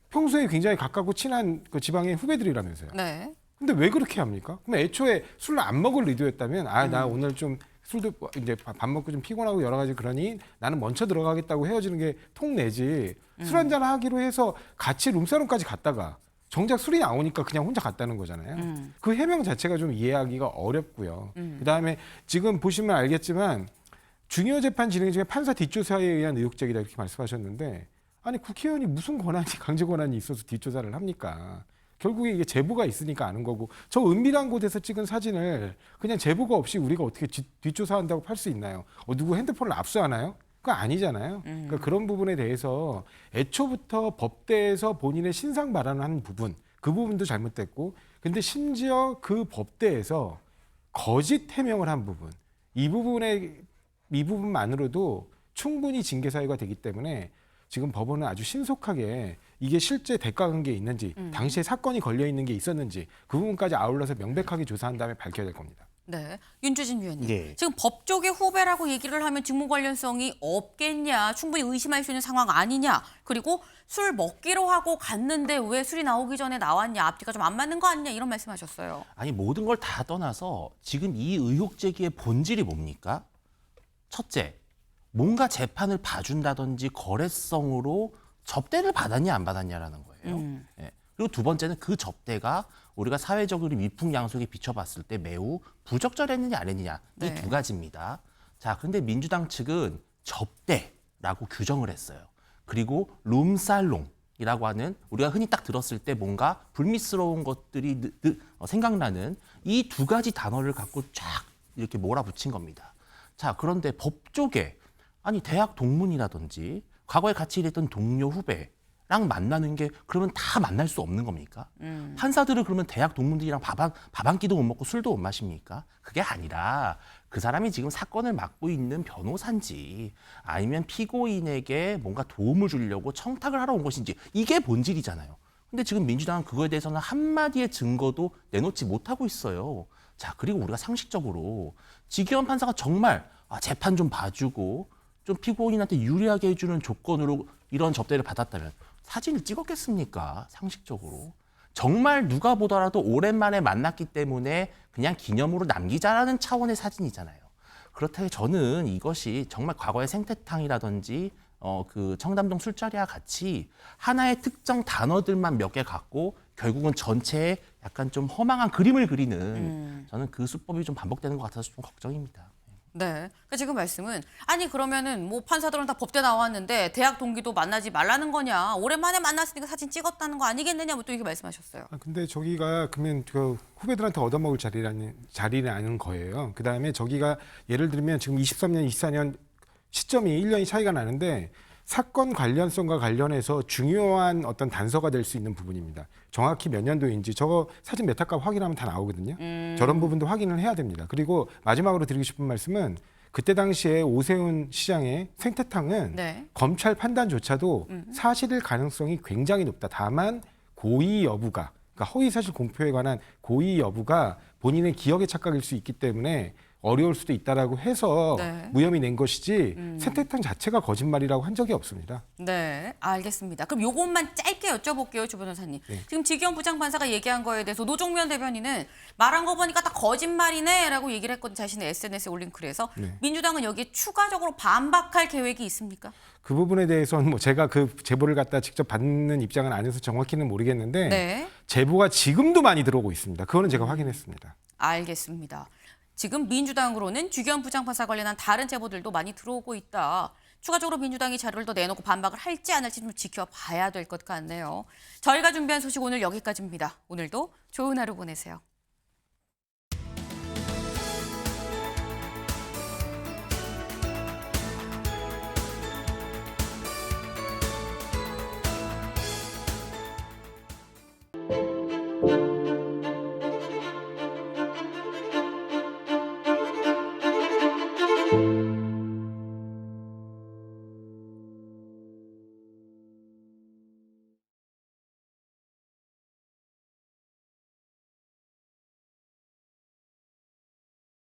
평소에 굉장히 가깝고 친한 그 지방의 후배들이라면서요. 네. 근데 왜 그렇게 합니까? 그럼 애초에 술을 안 먹을 의도였다면 나 오늘 좀 술도 이제 밥 먹고 좀 피곤하고 여러 가지 그러니 나는 먼저 들어가겠다고 헤어지는 게 통내지. 술 한잔 하기로 해서 같이 룸사롱까지 갔다가 정작 술이 나오니까 그냥 혼자 갔다는 거잖아요. 그 해명 자체가 좀 이해하기가 어렵고요. 그다음에 지금 보시면 알겠지만 중요 재판 진행 중에 판사 뒷조사에 의한 의혹 제기다 이렇게 말씀하셨는데, 아니 국회의원이 무슨 권한이 강제 권한이 있어서 뒷조사를 합니까? 결국에 이게 제보가 있으니까 아는 거고, 저 은밀한 곳에서 찍은 사진을 그냥 제보가 없이 우리가 어떻게 뒷조사한다고 팔 수 있나요? 누구 핸드폰을 압수하나요? 그거 아니잖아요. 그러니까 그런 부분에 대해서 애초부터 법대에서 본인의 신상 발언을 하는 부분, 그 부분도 잘못됐고, 근데 심지어 그 법대에서 거짓 해명을 한 부분, 이 부분만으로도 충분히 징계 사유가 되기 때문에 지금 법원은 아주 신속하게 이게 실제 대가 관계에 있는지, 당시에 사건이 걸려 있는 게 있었는지 그 부분까지 아울러서 명백하게 조사한 다음에 밝혀야 될 겁니다. 네, 윤주진 위원님. 네. 지금 법조계 후배라고 얘기를 하면 직무 관련성이 없겠냐, 충분히 의심할 수 있는 상황 아니냐, 그리고 술 먹기로 하고 갔는데 왜 술이 나오기 전에 나왔냐, 앞뒤가 좀 안 맞는 거 아니냐, 이런 말씀하셨어요. 아니 모든 걸 다 떠나서 지금 이 의혹 제기의 본질이 뭡니까? 첫째, 뭔가 재판을 봐준다든지 거래성으로 접대를 받았냐 안 받았냐라는 거예요. 예. 그리고 두 번째는 그 접대가 우리가 사회적으로 위풍양속에 비춰봤을 때 매우 부적절했느냐 안 했느냐, 이 네. 두 가지입니다. 자, 그런데 민주당 측은 접대라고 규정을 했어요. 그리고 룸살롱이라고 하는, 우리가 흔히 딱 들었을 때 뭔가 불미스러운 것들이 생각나는 이 두 가지 단어를 갖고 쫙 이렇게 몰아붙인 겁니다. 자, 그런데 법조계, 아니 대학 동문이라든지 과거에 같이 일했던 동료 후배랑 만나는 게 그러면 다 만날 수 없는 겁니까? 판사들은 그러면 대학 동문들이랑 밥 한 끼도 못 먹고 술도 못 마십니까? 그게 아니라 그 사람이 지금 사건을 맡고 있는 변호사인지 아니면 피고인에게 뭔가 도움을 주려고 청탁을 하러 온 것인지, 이게 본질이잖아요. 근데 지금 민주당은 그거에 대해서는 한마디의 증거도 내놓지 못하고 있어요. 자, 그리고 우리가 상식적으로 지기현 판사가 정말 재판 좀 봐주고 좀 피고인한테 유리하게 해주는 조건으로 이런 접대를 받았다면 사진을 찍었겠습니까? 상식적으로. 정말 누가 보더라도 오랜만에 만났기 때문에 그냥 기념으로 남기자라는 차원의 사진이잖아요. 그렇다면 저는 이것이 정말 과거의 생태탕이라든지 그 청담동 술자리와 같이 하나의 특정 단어들만 몇 개 갖고 결국은 전체에 약간 좀 허망한 그림을 그리는, 저는 그 수법이 좀 반복되는 것 같아서 좀 걱정입니다. 네. 그러니까 지금 말씀은 아니 그러면은 뭐 판사들은 다 법대 나왔는데 대학 동기도 만나지 말라는 거냐? 오랜만에 만났으니까 사진 찍었다는 거 아니겠느냐? 뭐 또 이렇게 말씀하셨어요. 근데 저기가 그러면 그 후배들한테 얻어먹을 자리라는 거예요. 그다음에 저기가 예를 들면 지금 23년, 24년 시점이 1년이 차이가 나는데 사건 관련성과 관련해서 중요한 어떤 단서가 될 수 있는 부분입니다. 정확히 몇 년도인지 저거 사진 메타값 확인하면 다 나오거든요. 저런 부분도 확인을 해야 됩니다. 그리고 마지막으로 드리고 싶은 말씀은 그때 당시에 오세훈 시장의 생태탕은 네. 검찰 판단조차도 사실일 가능성이 굉장히 높다. 다만 고의 여부가, 그러니까 허위사실 공표에 관한 고의 여부가 본인의 기억의 착각일 수 있기 때문에 어려울 수도 있다라고 해서 네. 무혐의 낸 것이지 생태탕 자체가 거짓말이라고 한 적이 없습니다. 네, 알겠습니다. 그럼 요것만 짧게 여쭤볼게요, 조 변호사님. 네. 지금 지기현 부장판사가 얘기한 거에 대해서 노종면 대변인은 말한 거 보니까 다 거짓말이네라고 얘기를 했거든요. 자신의 SNS에 올린 글에서. 네. 민주당은 여기에 추가적으로 반박할 계획이 있습니까? 그 부분에 대해서는 뭐 제가 그 제보를 갖다 직접 받는 입장은 아니어서 정확히는 모르겠는데 네. 제보가 지금도 많이 들어오고 있습니다. 그거는 제가 확인했습니다. 알겠습니다. 지금 민주당으로는 주기현 부장판사 관련한 다른 제보들도 많이 들어오고 있다. 추가적으로 민주당이 자료를 더 내놓고 반박을 할지 안 할지 좀 지켜봐야 될 것 같네요. 저희가 준비한 소식 오늘 여기까지입니다. 오늘도 좋은 하루 보내세요.